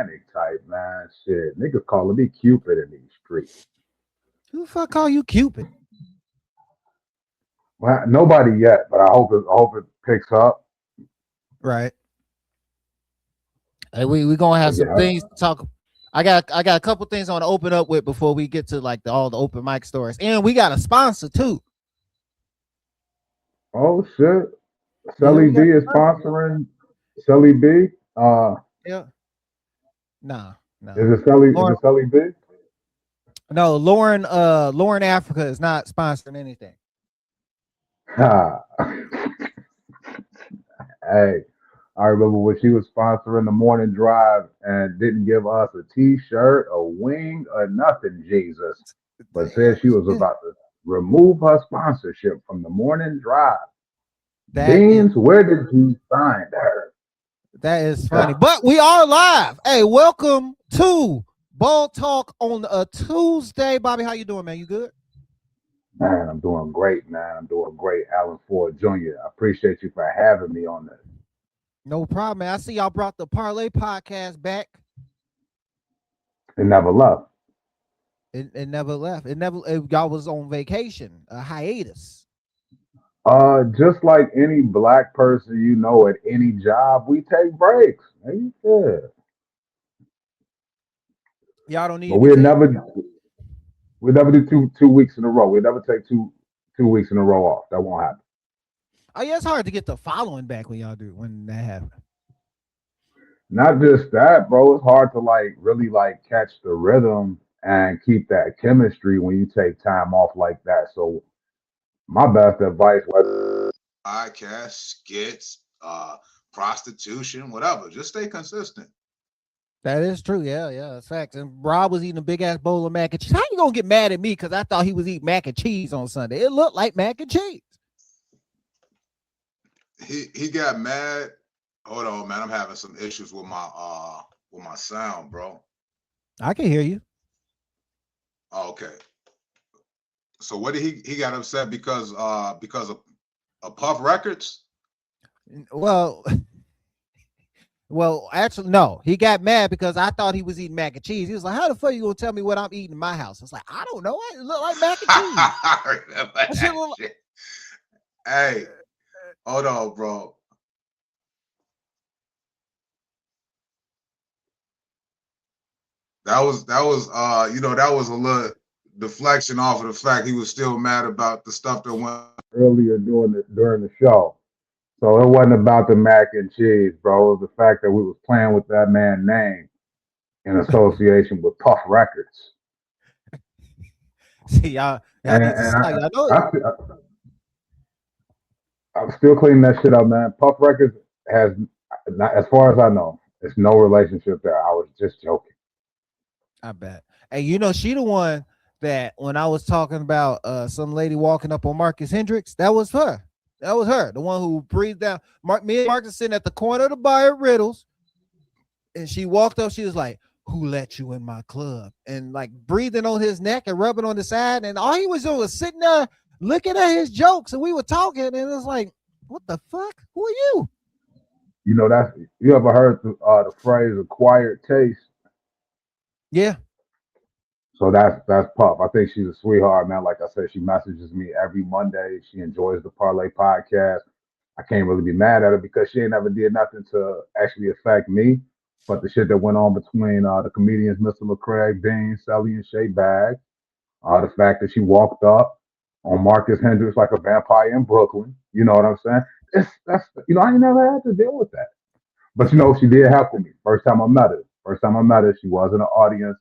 romantic type, man. Shit, niggas calling me Cupid in these streets. Who the fuck call you Cupid? Well, nobody yet, but I hope it picks up. Right. Hey, we gonna have But some yeah, things to talk. I got a couple things I want to open up with before we get to like all the open mic stories, and we got a sponsor too. oh shit, Yeah, Shelly we B got. is sponsoring. Shelly B. Yeah, nah, Is nah. it Shelly? Is Lauren, it Shelly B? no, Lauren Africa is not sponsoring anything. Ha. Hey, I remember when she was sponsoring the morning drive and didn't give us a T-shirt, a wing, or nothing, Jesus. But Damn, said she was about to remove her sponsorship from the morning drive. that is Beans, where did you find her? that is funny. But we are live. Hey, welcome to Ball Talk on a Tuesday. Bobby, how you doing, man? You good? Man, I'm doing great, man. I'm doing great, Alan Ford Jr. I appreciate you for having me on this. No problem, man. I see y'all brought the Parlay podcast back. It never left. It never left. Y'all was on vacation, a hiatus. Just like any black person you know at any job, we take breaks. Yeah. Y'all don't need But to be taking. we'll never do two weeks in a row. We'll never take two weeks in a row off. That won't happen. Oh yeah, it's hard to get the following back when y'all do when that happens. Not just that, bro. It's hard to like really like catch the rhythm and keep that chemistry when you take time off like that. So my best advice was podcast, skits, prostitution, whatever. Just stay consistent. That is true. Yeah, yeah, that's facts. And Rob was eating a big ass bowl of mac and cheese. How you gonna get mad at me because I thought he was eating mac and cheese on Sunday? It looked like mac and cheese. He got mad. Hold on, man. I'm having some issues with my sound, bro. I can hear you. Oh, okay. So what did he got upset because of Puff Records? Well, well, actually, no. He got mad because I thought he was eating mac and cheese. He was like, "How the fuck you gonna tell me what I'm eating in my house?" I was like, "I don't know. It looked like mac and cheese." I remember That shit that look shit. Hey, hold on, bro. That was a little deflection off of the fact he was still mad about the stuff that went earlier during the show. So it wasn't about the mac and cheese, bro. It was the fact that we was playing with that man's name in association with Puff Records. see y'all And need to and stop. Y'all know I'm still cleaning that shit up, man. Puff Records has, not, as far as I know, there's no relationship there. I was just joking. I bet. Hey, you know, she the one that when I was talking about some lady walking up on Marcus Hendricks, that was her. That was her, the one who breathed down. Me and Marcus sitting at the corner of the bar at Riddles, and she walked up. She was like, "Who let you in my club?" And like breathing on his neck and rubbing on the side, and all he was doing was sitting there looking at his jokes, and we were talking, and it was like, "What the fuck? Who are you?" You know, that's, you ever heard the phrase acquired taste? Yeah, So that's Puff. I think she's a sweetheart, man. Like I said, she messages me every Monday. She enjoys the Parlay podcast. I can't really be mad at her because she ain't never did nothing to actually affect me. But the shit that went on between the comedians Mr. Lecrae, Bean, Sally, and Shay Bag, the fact that she walked up on Marcus Hendricks like a vampire in Brooklyn, you know what I'm saying? I ain't never had to deal with that. But she did help me. First time I met her. First time I met her, she was in the audience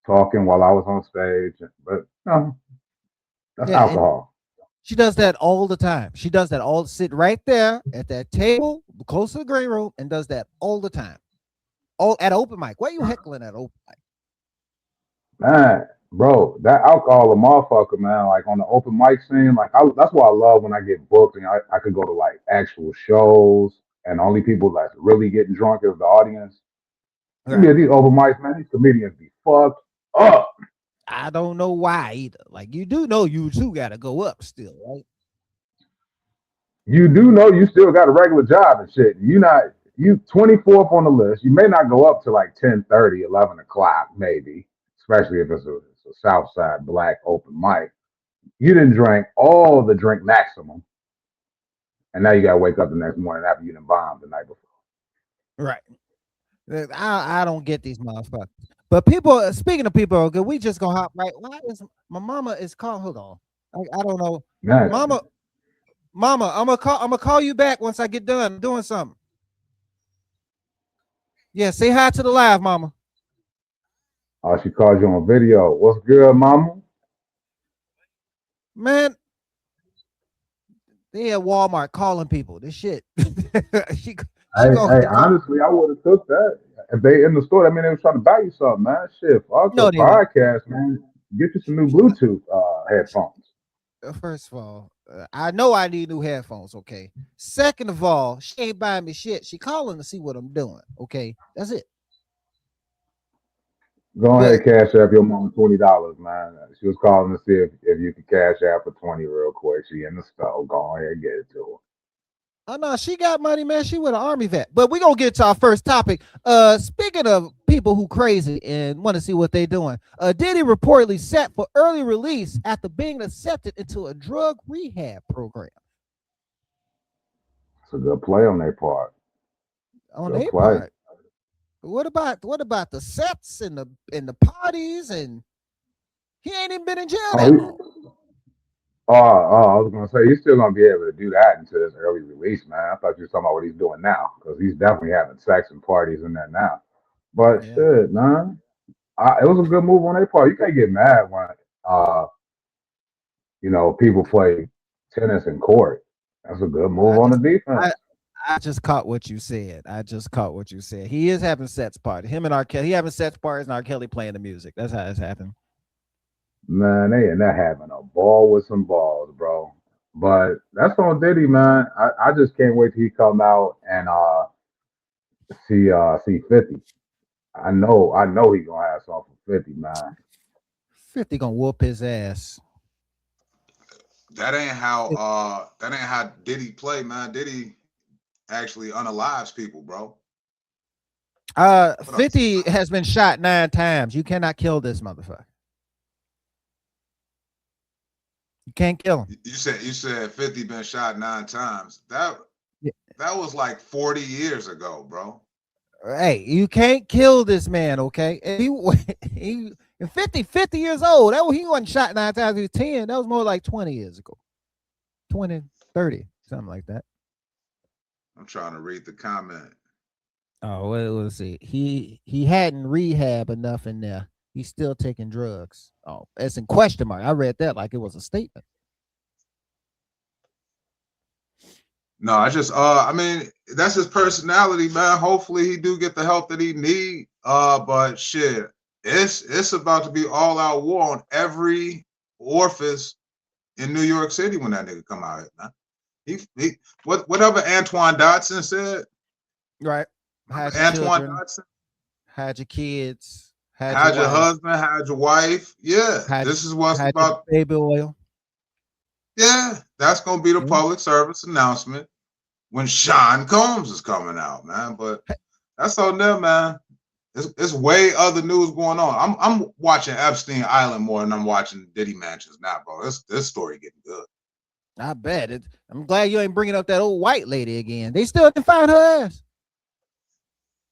talking while I was on stage. But that's yeah, and alcohol. she does that all the time. She does that all sit right there at that table close to the green room and does that all the time. All at open mic. Why are you heckling at open mic? Man, bro, that alcohol a motherfucker, man. Like on the open mic scene, like that's why I love when I get booked and I could go to like actual shows and only people that's really getting drunk is the audience. You be Right. at these open mics, man, these comedians be fucked up. I don't know why either. Like you do know you too gotta go up still, right? You do know you still got a regular job and shit. You not. you 24th on the list. You may not go up to like 10:30, 11 o'clock, maybe, especially if it's a South Side Black open mic. You didn't drink all the drink maximum, and now you gotta wake up the next morning after you done bombed the night before. Right. I don't get these motherfuckers. But people, speaking of people, okay, we just gonna hop right. Why is my mama is called? Hold on. I don't know. Man, Mama, mama, I'm gonna call you back once I get done. I'm doing something. Yeah, say hi to the live, mama. she called you on video. What's good, mama? Man, they at Walmart calling people. This shit. she she Hey, gonna hey, honestly, I would have took that. If they in the store, I mean, they was trying to buy you something, man. Shit, fuck the no, they weren't. podcast, man. Get you some new Bluetooth headphones. First of all, I know I need new headphones. Okay. Second of all, she ain't buying me shit. She calling to see what I'm doing. Okay, that's it. Go But ahead, cash app your mom $20, man. She was calling to see if you could cash app for 20 real quick. She in the store. Go ahead and get it to her. oh no, she got money, man. She with an army vet. But we gonna get to our first topic. Speaking of people who crazy and want to see what they doing, Diddy reportedly set for early release after being accepted into a drug rehab program. It's a good play on their part. On Good their play. part, what about the sets and the parties, and he ain't even been in jail Oh, that long. I was gonna say he's still gonna be able to do that until this early release, man. I thought you were talking about what he's doing now, because he's definitely having sex and parties in there now. But Yeah, shit, man, it was a good move on their part. You can't get mad when uh, people play tennis in court. That's a good move I on the just defense. I I just caught what you said. He is having sets party. Him and R. Kelly. He having sets parties and R. Kelly playing the music. That's how it's happened. Man, they and that having a ball with some balls, bro. But that's on Diddy, man. I just can't wait till he come out and see 50. I know he gonna have something for 50, man. 50 gonna whoop his ass. That ain't how Diddy play, man. Diddy actually unalives people, bro. What up, 50 has been shot 9 times. You cannot kill this motherfucker. You can't kill him. You said 50 been shot 9 times. That was like 40 years ago, bro. Hey, you can't kill this man, okay? And he 50 years old. He wasn't shot 9 times. He was 10. That was more like 20 years ago. 20, 30, something like that. I'm trying to read the comment. Oh, well, let's see. He hadn't rehab enough in there. He's still taking drugs. Oh, it's in question mark. I read that like it was a statement. No, I mean, that's his personality, man. Hopefully he do get the help that he need. But shit, it's about to be all out war on every orifice in New York City when that nigga come out here, man. Whatever Antoine Dotson said. Right. Hide your Antoine children, Dotson, hide your kids, hide your hide your wife, husband, hide your wife. Yeah, hide, this is what's hide your about. baby oil. Yeah, that's gonna be the Yeah. public service announcement when Sean Combs is coming out, man. But that's on them, man. It's way other news going on. I'm watching Epstein Island more than I'm watching Diddy Mansions now, bro. This story getting good. I bet it. I'm glad you ain't bringing up that old white lady again. They still didn't find her ass.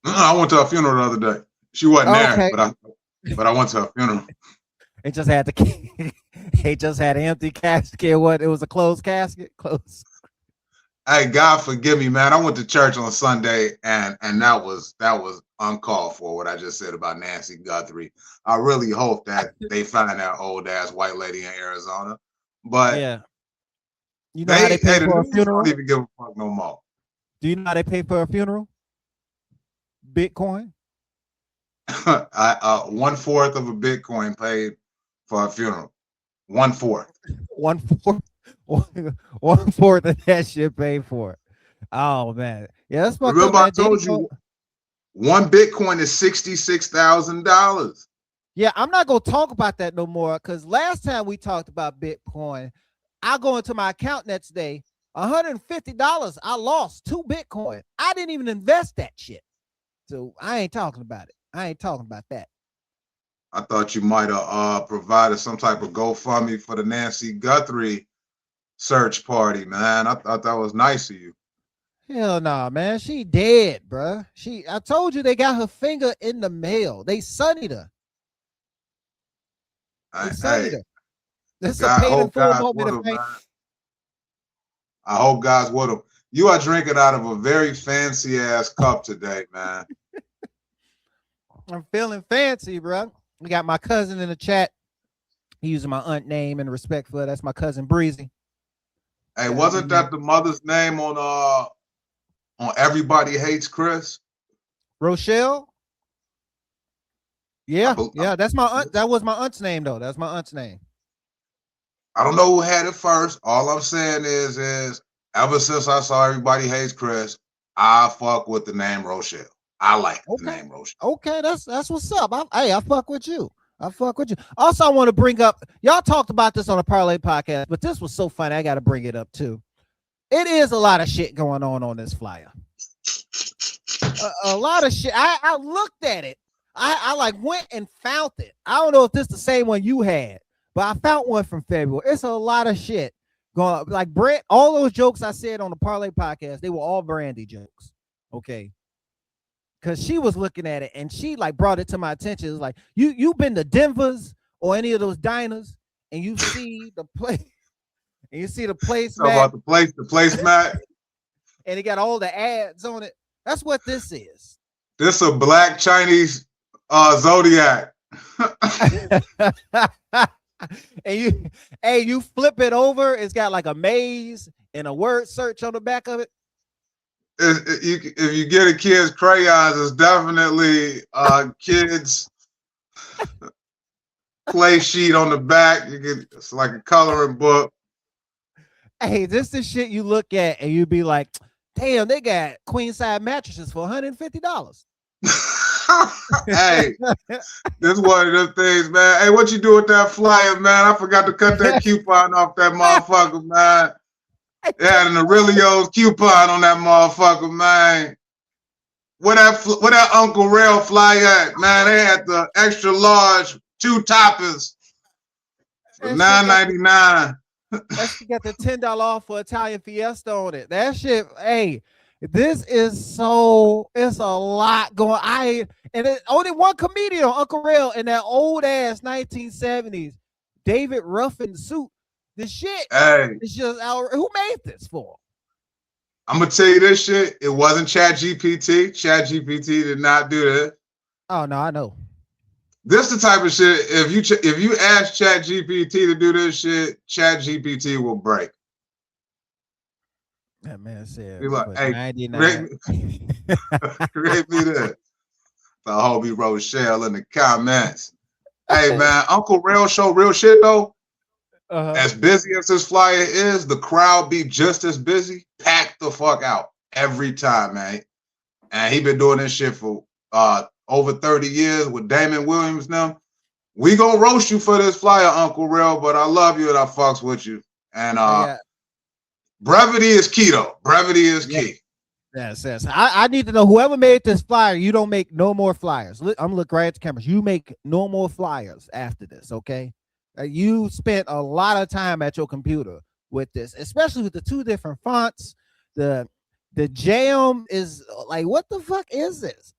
I went to her funeral the other day. She wasn't there, Okay. but I went to her funeral. It just had the they just had an empty casket. What? It was a closed casket. Closed. Hey, God forgive me, man. I went to church on Sunday, and that was uncalled for. What I just said about Nancy Guthrie. I really hope that they find that old ass white lady in Arizona, but Yeah. You know how they pay the for a news don't funeral? even give a fuck no more. Do you know how they pay for a funeral? Bitcoin. 1/4 of a Bitcoin paid for a funeral. 1/4. 1/4. 1/4 of that shit paid for it. Oh man. Yeah, that's fucked up, Remember, I man. told you one Bitcoin is $66,000. Yeah, I'm not gonna talk about that no more because last time we talked about Bitcoin, I go into my account next day. $150. I lost 2 Bitcoin. I didn't even invest that shit. So I ain't talking about it. I ain't talking about that. I thought you might have provided some type of GoFundMe for the Nancy Guthrie search party, man. I thought that was nice of you. Hell nah, man. She dead, bruh. I told you they got her finger in the mail. They sunnied her. They sunnied Hey, her. That's a God, paid in hope full God's moment with of him, fame. man. I hope God's with him. You are drinking out of a very fancy ass cup today, man. I'm feeling fancy, bro. We got my cousin in the chat. He using my aunt name and respect for her. That's my cousin Breezy. Hey, wasn't that the mother's name on Everybody Hates Chris? Rochelle? Yeah, that's my aunt. That was my aunt's name, though. That's my aunt's name. I don't know who had it first. All I'm saying is ever since I saw Everybody Hates Chris, I fuck with the name Rochelle. I like the name Rochelle. Okay, that's what's up. I fuck with you. I fuck with you. Also, I want to bring up, y'all talked about this on a Parlay podcast, but this was so funny. I got to bring it up too. It is a lot of shit going on this flyer. A lot of shit. I looked at it. I like went and found it. I don't know if this is the same one you had, but I found one from February. It's a lot of shit going on. Like Brent, all those jokes I said on the Parlay podcast, they were all Brandy jokes. Okay. Cause she was looking at it and she like brought it to my attention. It's like you've been to Denver's or any of those diners and you see the place and you see the placemat. About the placemat. And it got all the ads on it. That's what this is. This a black Chinese Zodiac. And you flip it over, it's got like a maze and a word search on the back of it. If you get a kid's crayons, it's definitely kids play sheet on the back. It's like a coloring book. Hey, this is shit you look at and you be like, damn, they got queen size mattresses for $150. Hey, this is one of them things, man. Hey, what you do with that flyer, man? I forgot to cut that coupon off that motherfucker, man. It had an Aurelio's coupon on that motherfucker, man. Where that Uncle Rail fly at, man? They had the extra large 2 toppers for $9.99. That shit got the $10 off for Italian Fiesta on it. That shit, hey, this is it's a lot going. Only one comedian on Uncle Rail in that old ass 1970s David Ruffin suit. The shit, it's just who made this for? I'm gonna tell you this shit. It wasn't ChatGPT. ChatGPT did not do this. Oh no, I know. This the type of shit. If you ask ChatGPT to do this shit, ChatGPT will break. That man said, like, "Hey, 99. create me this." The homie Rochelle in the comments. Hey man, Uncle Rail show real shit though. As busy as this flyer is, the crowd be just as busy. Pack the fuck out every time, man. And he been doing this shit for over 30 years with Damon Williams now. We gonna roast you for this flyer, Uncle Rail, but I love you and I fucks with you. And brevity is key though. Brevity is key. Yes. I need to know whoever made this flyer, you don't make no more flyers. I'm looking right at the cameras. You make no more flyers after this, okay? You spent a lot of time at your computer with this, especially with the 2 different fonts. The jam is like, what the fuck is this?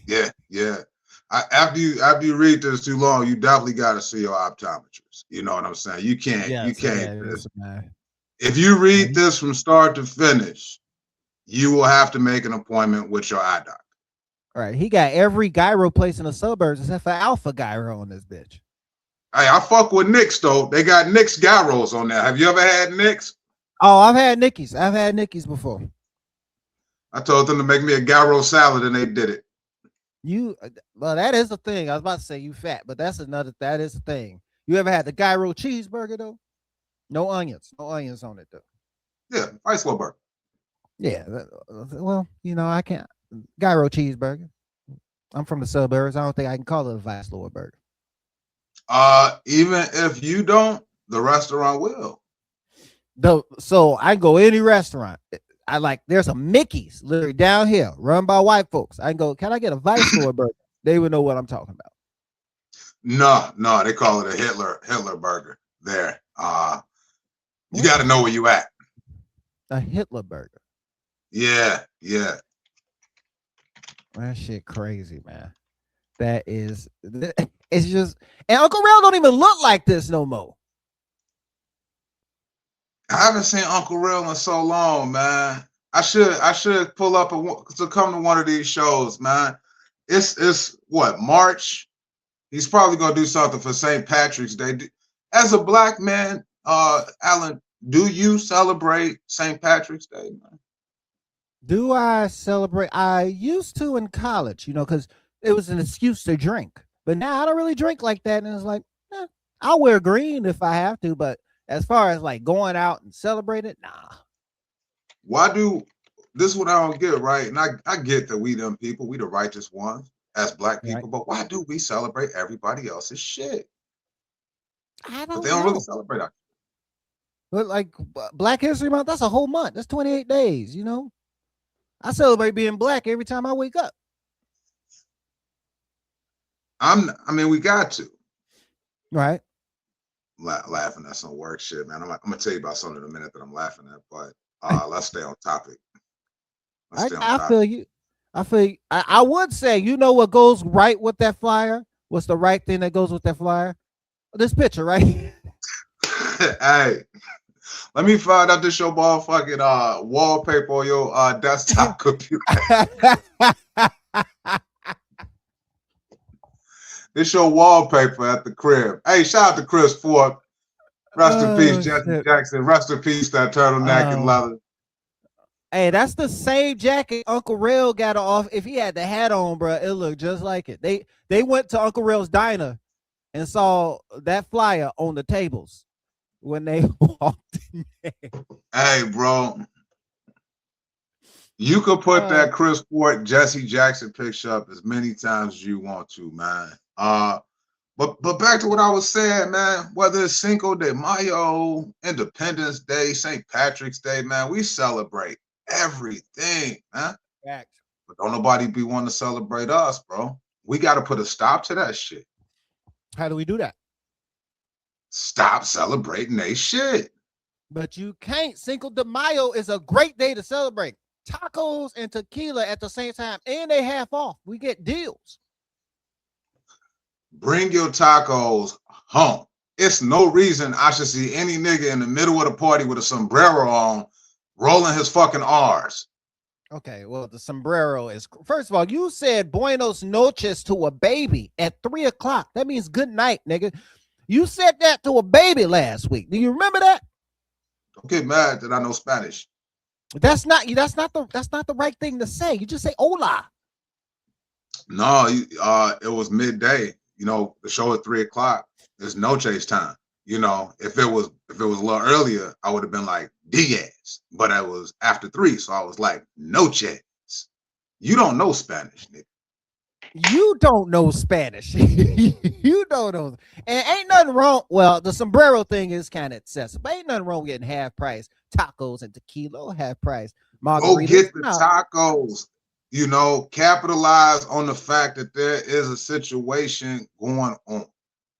Yeah. After you read this too long, you definitely got to see your optometrist. You know what I'm saying? You can't. If you read this from start to finish, you will have to make an appointment with your eye doctor. All right, he got every gyro place in the suburbs except for Alpha Gyro on this bitch. Hey, I fuck with Nick's though. They got Nick's gyros on there. Have you ever had Nick's? Oh, I've had Nicky's. I've had Nicky's before. I told them to make me a gyro salad and they did it. Well, that is the thing. I was about to say you fat, but that is the thing. You ever had the gyro cheeseburger though? No onions on it though. Yeah, ice low burger. Yeah, well, I can't. Gyro cheeseburger. I'm from the suburbs. I don't think I can call it a Vice Lord burger. Even if you don't, the restaurant will. So I go any restaurant. I like there's a Mickey's literally down here, run by white folks. I can go, can I get a Vice Lord burger? They would know what I'm talking about. No, they call it a Hitler burger there. You got to know where you at. A Hitler burger. Yeah. That shit crazy, man. That is, it's just, and Uncle Real don't even look like this no more. I haven't seen Uncle Real in so long, man. I should pull up to come to one of these shows, man. It's what, March? He's probably gonna do something for St. Patrick's Day. As a black man, Alan, do you celebrate St. Patrick's Day, man? Do I celebrate? I used to in college, because it was an excuse to drink. But now I don't really drink like that. And it's like, I'll wear green if I have to. But as far as like going out and celebrate it, nah. Why do this? Is what I don't get, right? And I get that we them people, we the righteous ones as black people, Right. but why do we celebrate everybody else's shit? I But don't they don't know. really celebrate our. But like Black History Month, that's a whole month. That's 28 days, I celebrate being black every time I wake up. I mean, we got to. Right. Laughing at some work shit, man. I'm gonna tell you about something in a minute that I'm laughing at, but let's stay on topic. I feel you. I would say, what goes right with that flyer? What's the right thing that goes with that flyer? This picture, right? Hey, let me find out this your motherfucking wallpaper on your desktop computer. This your wallpaper at the crib. Hey, shout out to Chris Ford. Rest in peace, Jesse Jackson. Rest in peace, that turtleneck and leather. Hey, that's the same jacket Uncle Real got off. If he had the hat on, bro, it looked just like it. They went to Uncle Real's diner and saw that flyer on the tables when they walked in there. Hey, bro. You could put that Chris Ford, Jesse Jackson picture up as many times as you want to, man. But back to what I was saying, man, whether it's Cinco de Mayo, Independence Day, St. Patrick's Day, man, we celebrate everything, man. Fact. But don't nobody be wanting to celebrate us, bro. We got to put a stop to that shit. How do we do that? Stop celebrating they shit. But you can't. Cinco de Mayo is a great day to celebrate. Tacos and tequila at the same time, and they half off. We get deals. Bring your tacos home. It's no reason I should see any nigga in the middle of the party with a sombrero on, rolling his fucking R's. Okay, well, the sombrero is, first of all, you said buenos noches to a baby at 3:00. That means good night, nigga. You said that to a baby last week. Do you remember that? Don't get mad that I know Spanish. That's not the right thing to say. You just say hola. No, it was midday. The show at 3:00. There's no chase time. If it was a little earlier, I would have been like Diaz, but it was after 3, so I was like no chase. You don't know Spanish, nigga. You don't know Spanish. You don't know. And ain't nothing wrong. Well, the sombrero thing is kind of excessive, but ain't nothing wrong with getting half price tacos and tequila, half price margaritas. Go get the tacos. Capitalize on the fact that there is a situation going on.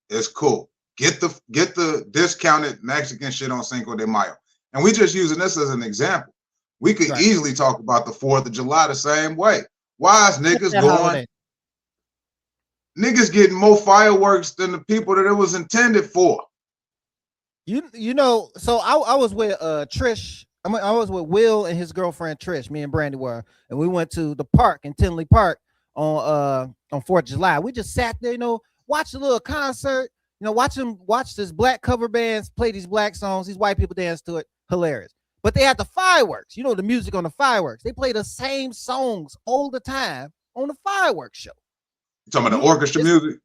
It's cool. Get the discounted Mexican shit on Cinco de Mayo. And we just using this as an example. We could easily talk about the 4th of July the same way. Why is niggas going? Holiday. Niggas getting more fireworks than the people that it was intended for. So I was with Trish. I was with Will and his girlfriend Trish. Me and Brandy were, and we went to the park in Tinley Park on 4th of July. We just sat there, watched a little concert, watch this black cover bands play these black songs. These white people dance to it. Hilarious. But they had the fireworks, the music on the fireworks. They play the same songs all the time on the fireworks show. You talking about the orchestra music?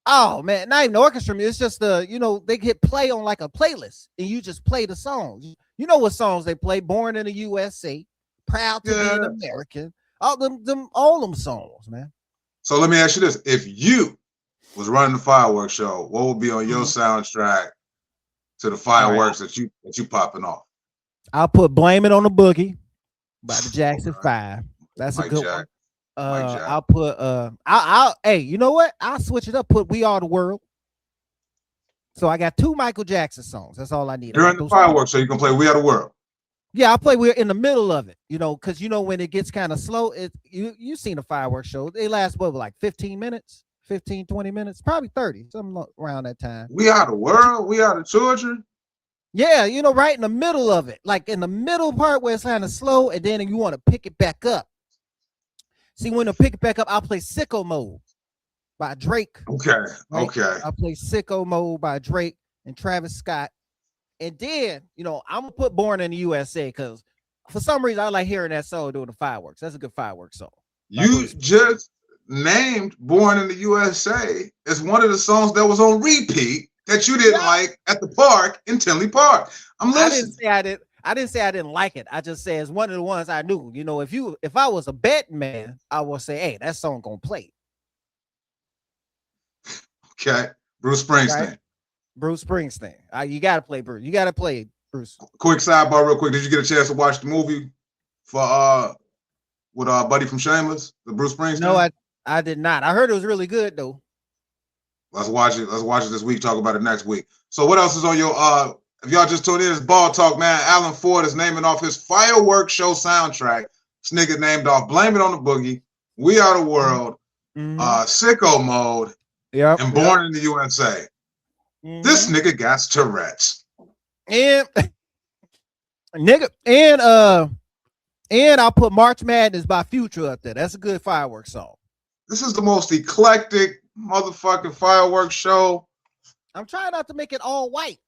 Oh man, not even the orchestra music. It's just they hit play on like a playlist and you just play the songs. You know what songs they play? Born in the USA, Proud to be an American. All them songs, man. So let me ask you this. If you was running the fireworks show, what would be on your soundtrack to the fireworks that you popping off? I'll put "Blame It on the Boogie" by the Jackson Okay. 5. That's a Mike good Jack. one. Mike Jack. I'll put I'll hey, you know what? I'll switch it up. Put "We Are the World." So I got 2 Michael Jackson songs. That's all I need. I During got the those 2. fireworks, so you can play We Are the World. Yeah, I play. We're in the middle of it, because when it gets kind of slow, you seen a fireworks show. They last what, like 15 minutes, 15, 20 minutes, probably 30, something around that time. We Are the But World. We Are the Children. yeah, right in the middle of it, like in the middle part where it's kind of slow, and then you want to pick it back up. See, when to pick it back up, I'll play "Sicko Mode" by Drake. Okay. Right? Okay. I'll play "Sicko Mode" by Drake and Travis Scott. And then, I'm gonna put "Born in the USA" because for some reason I like hearing that song during the fireworks. That's a good fireworks song. You just named "Born in the USA" as one of the songs that was on repeat that you didn't like at the park in Tinley Park. I'm listening. I didn't say I didn't like it. I just said it's one of the ones I knew. If I was a betting man, I would say, hey, that song gonna play. Okay. Bruce Springsteen. Right? Bruce Springsteen. You gotta play Bruce. You gotta play Bruce. Quick sidebar, real quick. Did you get a chance to watch the movie for with Buddy from Shameless, the Bruce Springsteen? No, I did not. I heard it was really good though. Let's watch it. Let's watch it this week. Talk about it next week. So what else is on your if y'all just tuned in, it's Ball Talk, man. Alan Ford is naming off his fireworks show soundtrack. This nigga named off "Blame It on the Boogie," "We Are the World," "Sicko Mode," and "Born in the USA." This nigga got Tourette's. And and I'll put "March Madness" by Future up there. That's a good fireworks song. This is the most eclectic motherfucking fireworks show. I'm trying not to make it all white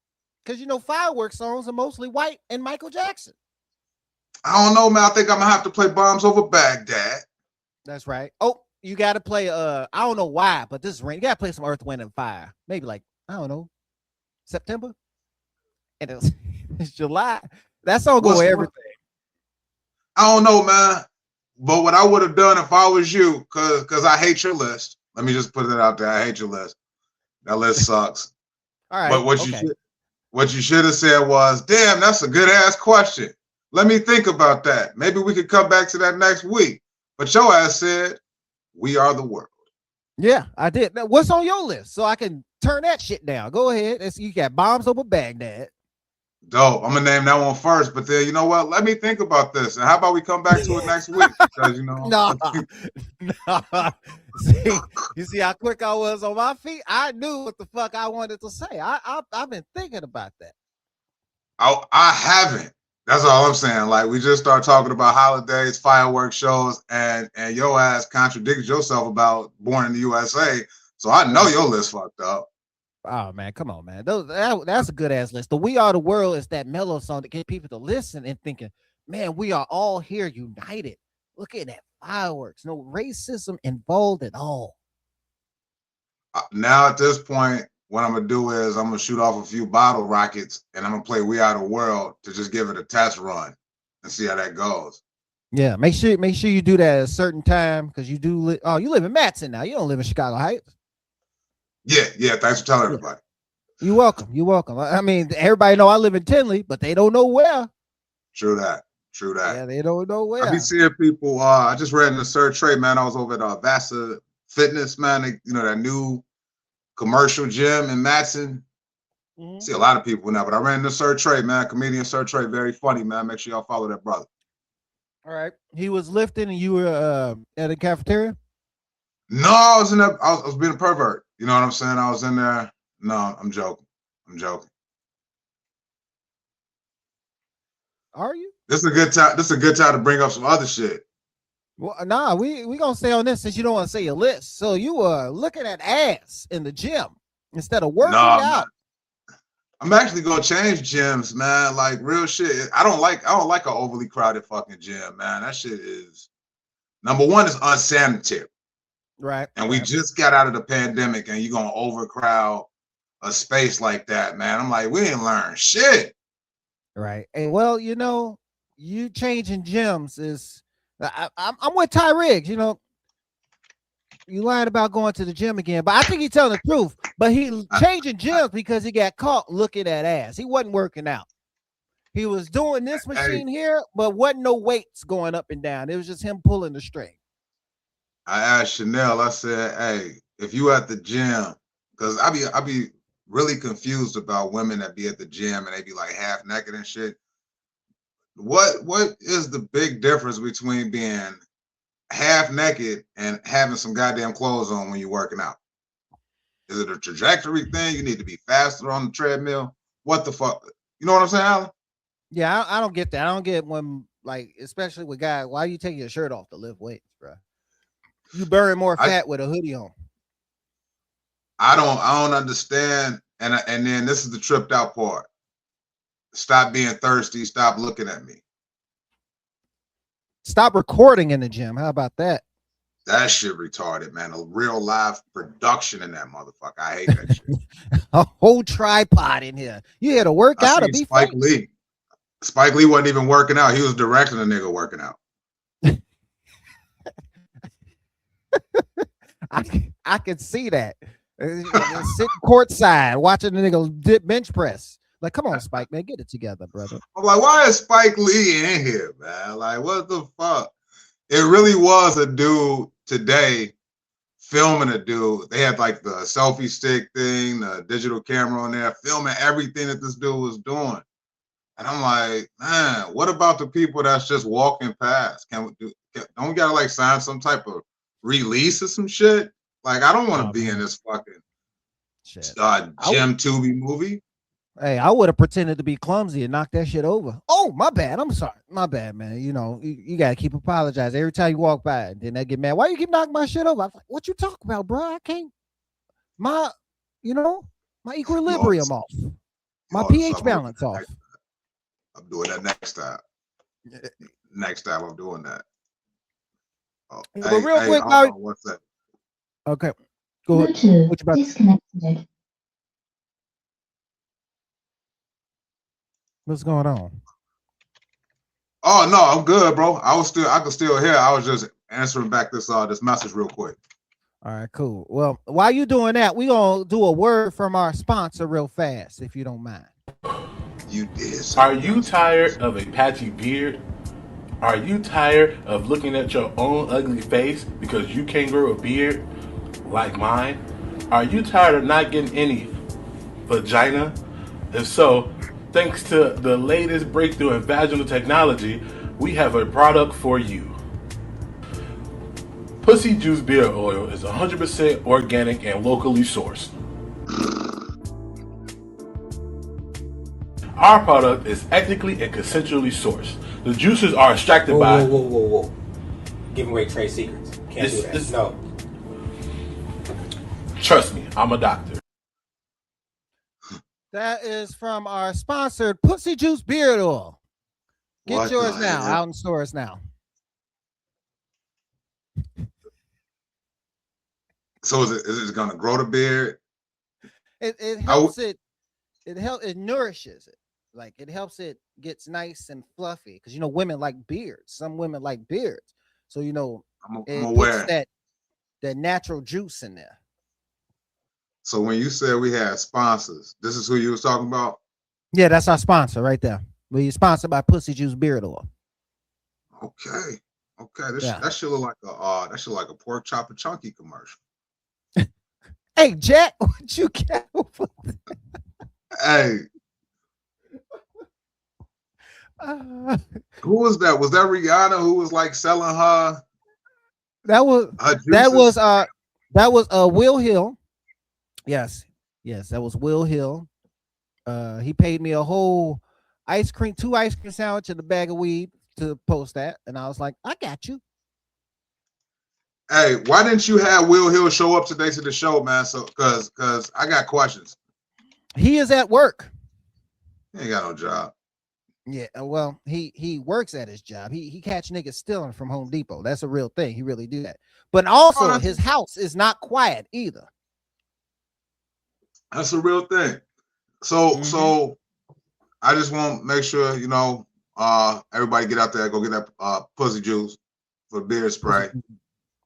because fireworks songs are mostly white and Michael Jackson. I don't know, man. I think I'm gonna have to play "Bombs Over Baghdad." That's right. Oh, you got to play. I don't know why, but this is rain. You got to play some Earth, Wind, and Fire. Maybe like I don't know, September, and it's July. That song go with everything. I don't know, man. But what I would have done if I was you, because I hate your list. Let me just put it out there. I hate your list. That list sucks. All right. But what you should have said was, damn, that's a good ass question. Let me think about that. Maybe we could come back to that next week. But your ass said, "We Are the World." Yeah, I did. Now, what's on your list? So I can turn that shit down. Go ahead. You got "Bombs Over Baghdad." Dope. I'm gonna name that one first, but then you know what? Let me think about this. And how about we come back to it next week? Because no. You see how quick I was on my feet? I knew what the fuck I wanted to say. I've been thinking about that. I haven't. That's all I'm saying. Like we just start talking about holidays, fireworks shows, and your ass contradicted yourself about "Born in the USA." So I know your list fucked up. Oh man, come on, man. That's a good ass list. The "We Are the World" is that mellow song that get people to listen and thinking, man, we are all here united. Look at that fireworks. No racism involved at all. Now at this point, what I'm gonna do is I'm gonna shoot off a few bottle rockets and I'm gonna play "We Are the World" to just give it a test run and see how that goes. Yeah, make sure you do that at a certain time because you do. You live in Matson now. You don't live in Chicago Heights. Yeah. Thanks for telling everybody. You're welcome. I mean, everybody know I live in Tinley, but they don't know where. True that. Yeah, they don't know where. I be seeing people. I just read in the Sir Trey, man. I was over at Vasa Fitness, man. That new commercial gym in Matson. See a lot of people now, but I ran into Sir Trey, man. Comedian Sir Trey, very funny, man. Make sure y'all follow that brother. All right. He was lifting and you were at a cafeteria? No, I was in there. I was being a pervert. You know what I'm saying? I was in there. No, I'm joking. Are you? This is a good time. This is a good time to bring up some other shit. Well, nah, we gonna stay on this since you don't want to say your list. So you were looking at ass in the gym instead of working out. Man. I'm actually gonna change gyms, man. Like real shit. I don't like an overly crowded fucking gym, man. That shit is number one is unsanitary. Right. And we just got out of the pandemic and you're gonna overcrowd a space like that, man. I'm like, we didn't learn shit. Right. And well, you changing gyms is I'm with Ty Riggs, you lied about going to the gym again, but I think he's telling the truth. But he changing gyms because he got caught looking at ass. He wasn't working out. He was doing this Hey, machine here, but wasn't no weights going up and down. It was just him pulling the string. I asked Chanel, I said, hey, if you at the gym, because I be really confused about women that be at the gym and they be like half naked and shit. What is the big difference between being half naked and having some goddamn clothes on when you're working out? Is it a trajectory thing? You need to be faster on the treadmill? What the fuck? You know what I'm saying, Alan? Yeah, I don't get that. I don't get when, like, especially with guys, why you taking your shirt off to lift weights, bro? You burn more I fat with a hoodie on. I don't understand. And then this is the tripped out part. Stop being thirsty. Stop looking at me. Stop recording in the gym. How about that? That shit retarded, man. A real live production in that motherfucker. I hate that shit. A whole tripod in here. You had to work I out to seen be Spike famous. Lee. Spike Lee wasn't even working out. He was directing a nigga working out. I can see that. Sitting courtside watching the nigga dip bench press. Like, come on, Spike, man, get it together, brother. I'm like, why is Spike Lee in here, man? Like, what the fuck? It really was a dude today filming a dude. They had like the selfie stick thing, the digital camera on there, filming everything that this dude was doing. And I'm like, man, what about the people that's just walking past? Don't we gotta like sign some type of release or some shit? Like, I don't want to Oh, be in man. this fucking Shit. Jim Tubi movie. Hey, I would have pretended to be clumsy and knocked that shit over. Oh, my bad. I'm sorry. My bad, man. You know, you gotta keep apologizing every time you walk by. And then they get mad. Why you keep knocking my shit over? I'm like, what you talking about, bro? I can't. My, you know, my equilibrium off. My pH balance off. I'm doing that next time. Next time I'm doing that. Oh, But hey, real quick, hold on, what's that? okay, go ahead. Bluetooth What you about? disconnected. What's going on? Oh no, I'm good, bro. I could still hear. I was just answering back this message real quick. All right, cool. Well, while you doing that, we gonna do a word from our sponsor real fast, if you don't mind. You did. Are you tired of a patchy beard? Are you tired of looking at your own ugly face because you can't grow a beard like mine? Are you tired of not getting any vagina? If so, thanks to the latest breakthrough in vaginal technology, we have a product for you. Pussy Juice Beard Oil is 100% organic and locally sourced. Our product is ethically and consensually sourced. The juices are extracted Whoa, by... whoa, whoa, whoa, whoa. Giving away trade secrets. Can't do that. No. Trust me, I'm a doctor. That is from our sponsored Pussy Juice Beard Oil. Get What yours the now, hell? out in stores now. So is it gonna grow the beard? It helps it nourishes it. Like, it helps it gets nice and fluffy, because you know women like beards. Some women like beards, so you know I'm it aware. puts that natural juice in there. So when you said we had sponsors, this is who you was talking about? Yeah, that's our sponsor right there. We're sponsored by Pussy Juice Beard Oil. Okay. Yeah. That should look like a pork chop and chunky commercial. Hey, Jack, what you got over there? Hey, who was that? Was that Rihanna who was like selling her that was juices? Will Hill. Yes, that was Will Hill. He paid me a whole two ice cream sandwich and a bag of weed to post that, and I was like, I got you. Hey, why didn't you have Will Hill show up today to the show, man? So, cause I got questions. He is at work. He ain't got no job. Yeah, well, he works at his job. He catch niggas stealing from Home Depot. That's a real thing. He really do that. But also, his house is not quiet either. That's a real thing. So I just want to make sure, everybody get out there, go get that pussy juice for beard spray.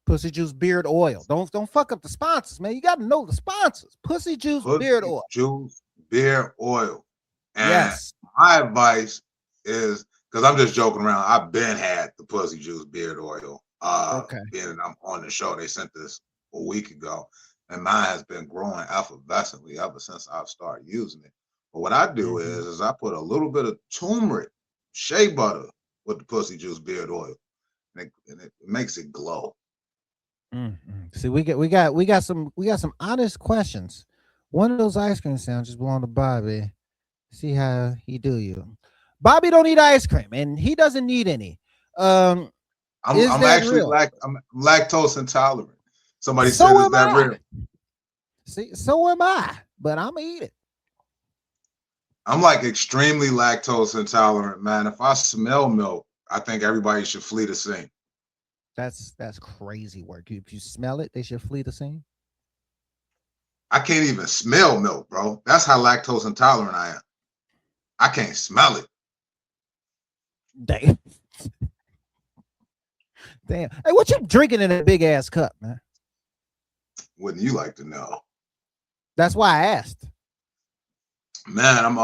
Pussy Juice Beard Oil. Don't fuck up the sponsors, man. You got to know the sponsors. Pussy Juice Beard Oil. Juice Beard Oil. And yes. my advice is because I'm just joking around. I've been had the pussy juice beard oil. Okay. Being that I'm on the show, they sent this a week ago, and mine has been growing effervescently ever since I've started using it. But what I do is I put a little bit of turmeric, shea butter with the pussy juice beard oil, and it makes it glow. See, we got some honest questions. One of those ice cream sandwiches belong to Bobby. See how he do you. Bobby don't eat ice cream, and he doesn't need any. Um, is I'm that actually real? I'm lactose intolerant. Somebody said, So "Is am that I. real?" See, so am I. But I'm gonna eat it. I'm like extremely lactose intolerant, man. If I smell milk, I think everybody should flee the scene. That's crazy work. If you smell it, they should flee the scene. I can't even smell milk, bro. That's how lactose intolerant I am. I can't smell it. Damn. Damn. Hey, what you drinking in that big ass cup, man? Wouldn't you like to know? That's why I asked. Man, I'm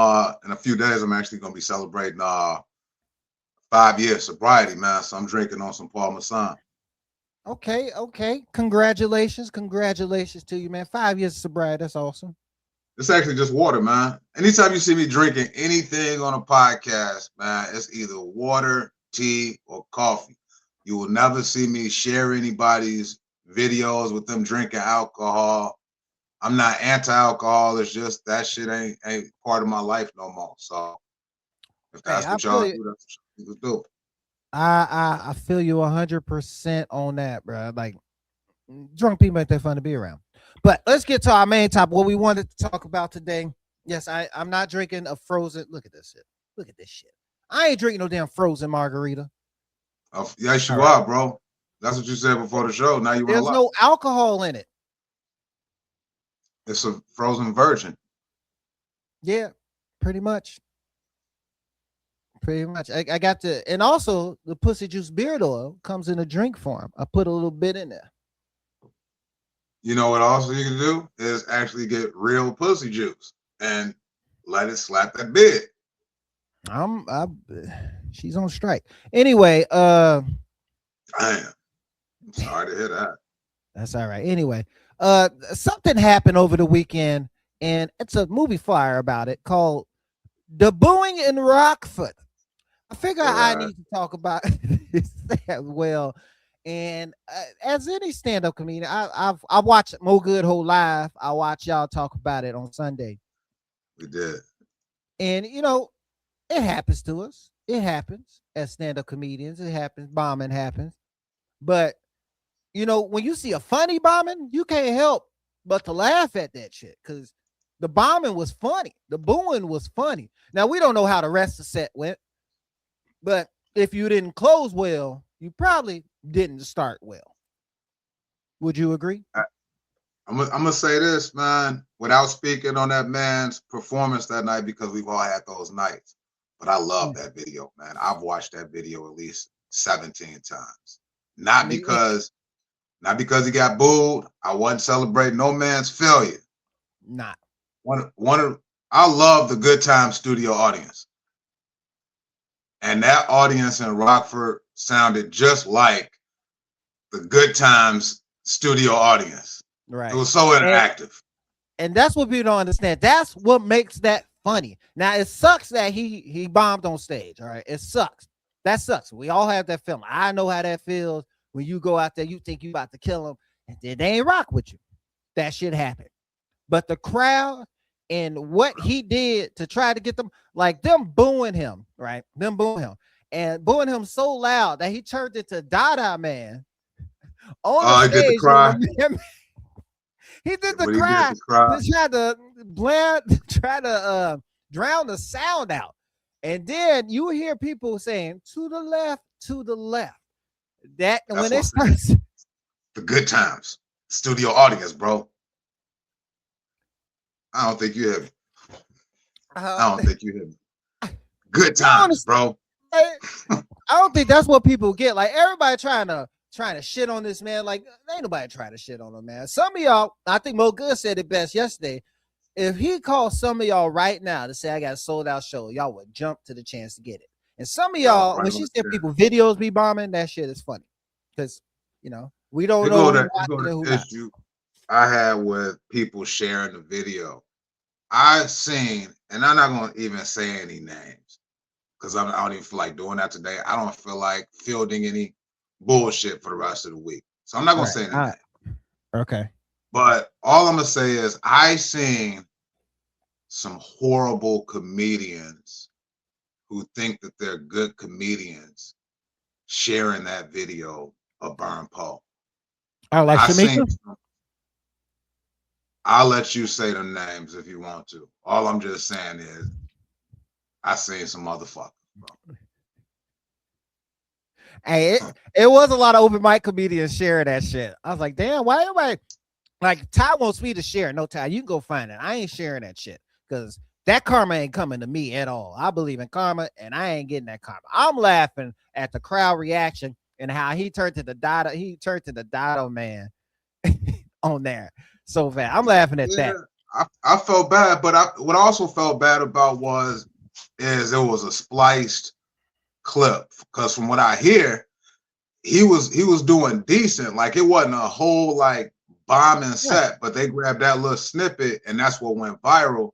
in a few days I'm actually gonna be celebrating 5 years sobriety, man. So I'm drinking on some Parmesan. Okay. Congratulations to you, man. 5 years of sobriety. That's awesome. It's actually just water, man. Anytime you see me drinking anything on a podcast, man, it's either water, tea, or coffee. You will never see me share anybody's videos with them drinking alcohol. I'm not anti-alcohol. It's just that shit ain't part of my life no more. So if Hey, that's I what feel y'all you. do, that's what you do. I feel you 100% on that, bro. Like drunk people ain't that fun to be around. But let's get to our main topic. What we wanted to talk about today. Yes, I'm not drinking a frozen. Look at this shit. Look at this shit. I ain't drinking no damn frozen margarita. Yes, All you right. are, bro. That's what you said before the show. Now you want to There's lie. no alcohol in it. It's a frozen virgin. Yeah, pretty much. Pretty much. I got the, and also the pussy juice beard oil comes in a drink form. I put a little bit in there. You know what also you can do is actually get real pussy juice and let it slap that bed. I she's on strike. Anyway, Damn. I'm sorry to hear that. that's all right. Anyway, something happened over the weekend, and it's a movie flyer about it called The Booing in Rockford. I figure I Right. need to talk about this as well. And as any stand-up comedian, I watch Mo Good Whole Live. I watch y'all talk about it on Sunday, We did. and you know it happens to us. It happens as stand-up comedians. It happens. Bombing happens, but you know when you see a funny bombing, you can't help but to laugh at that shit because the bombing was funny. The booing was funny. Now we don't know how the rest of the set went. But if you didn't close well, you probably didn't start well. Would you agree? I'm gonna say this, man, without speaking on that man's performance that night because we've all had those nights. But I love that video, man. I've watched that video at least 17 times. Not Me, because he got booed. I wasn't celebrating no man's failure. not. I love the Good Time studio audience. And that audience in Rockford sounded just like the Good Times studio audience. Right. It was so interactive. And that's what people don't understand. That's what makes that funny. Now it sucks that he bombed on stage. All right. It sucks. That sucks. We all have that feeling. I know how that feels when you go out there, you think you about to kill them, and then they ain't rock with you. That shit happened. But the crowd and what he did to try to get them, like them booing him, right? Them booing him and booing him so loud that he turned into Dada Man on the He did the stage. cry. He did the When he cry. did the cry. He tried to drown the sound out. And then you hear people saying to the left, to the left. That That's when it what I'm starts, The Good Times studio audience, bro. I don't think you hear me. I don't think you hear me. Good times, bro. I don't think that's what people get. Like everybody trying to shit on this man. Like ain't nobody trying to shit on him, man. Some of y'all, I think Mo Good said it best yesterday. If he called some of y'all right now to say I got a sold out show, y'all would jump to the chance to get it. And some of Yo, y'all, right when on she the said chin. people videos be bombing, that shit is funny because we don't Here know go who the watching and who not. issue I had with people sharing the video. I've seen, and I'm not gonna even say any names because I don't even feel like doing that today. I don't feel like fielding any bullshit for the rest of the week, so I'm not gonna Right. say any All names. right. Okay. But all I'm gonna say is I seen some horrible comedians who think that they're good comedians sharing that video of Burn Poe. Oh, like I seen. Shamika? I'll let you say the names if you want to. All I'm just saying is I seen some motherfuckers, bro. Hey, it was a lot of open mic comedians sharing that shit. I was like, damn, why everybody like Ty wants me to share? No, Ty, you can go find it. I ain't sharing that shit because that karma ain't coming to me at all. I believe in karma, and I ain't getting that karma. I'm laughing at the crowd reaction and how he turned to the Dotto. He turned to the Dotto man on there so fast. I'm laughing at Yeah, that. I felt bad, but what I also felt bad about is it was a spliced clip because from what I hear, he was doing decent. Like it wasn't a whole like bombing Right. set, but they grabbed that little snippet and that's what went viral.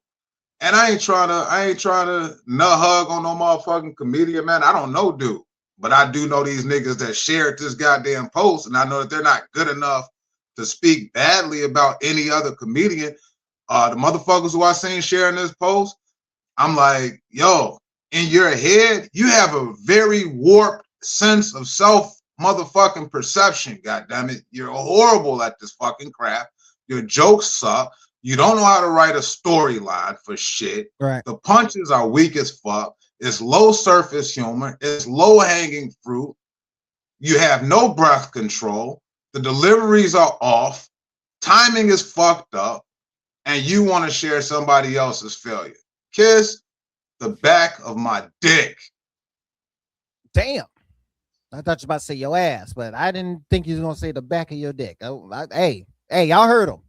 And I ain't trying to nut hug on no motherfucking comedian, man. I don't know, dude. But I do know these niggas that shared this goddamn post, and I know that they're not good enough to speak badly about any other comedian. The motherfuckers who I seen sharing this post, I'm like, yo, in your head, you have a very warped sense of self motherfucking perception. God damn it, you're horrible at this fucking crap. Your jokes suck. You don't know how to write a storyline for shit. Right. The punches are weak as fuck. It's low surface humor. It's low hanging fruit. You have no breath control. The deliveries are off. Timing is fucked up. And you want to share somebody else's failure. Kiss the back of my dick. Damn. I thought you were about to say your ass, but I didn't think you was gonna say the back of your dick. Hey, y'all heard him.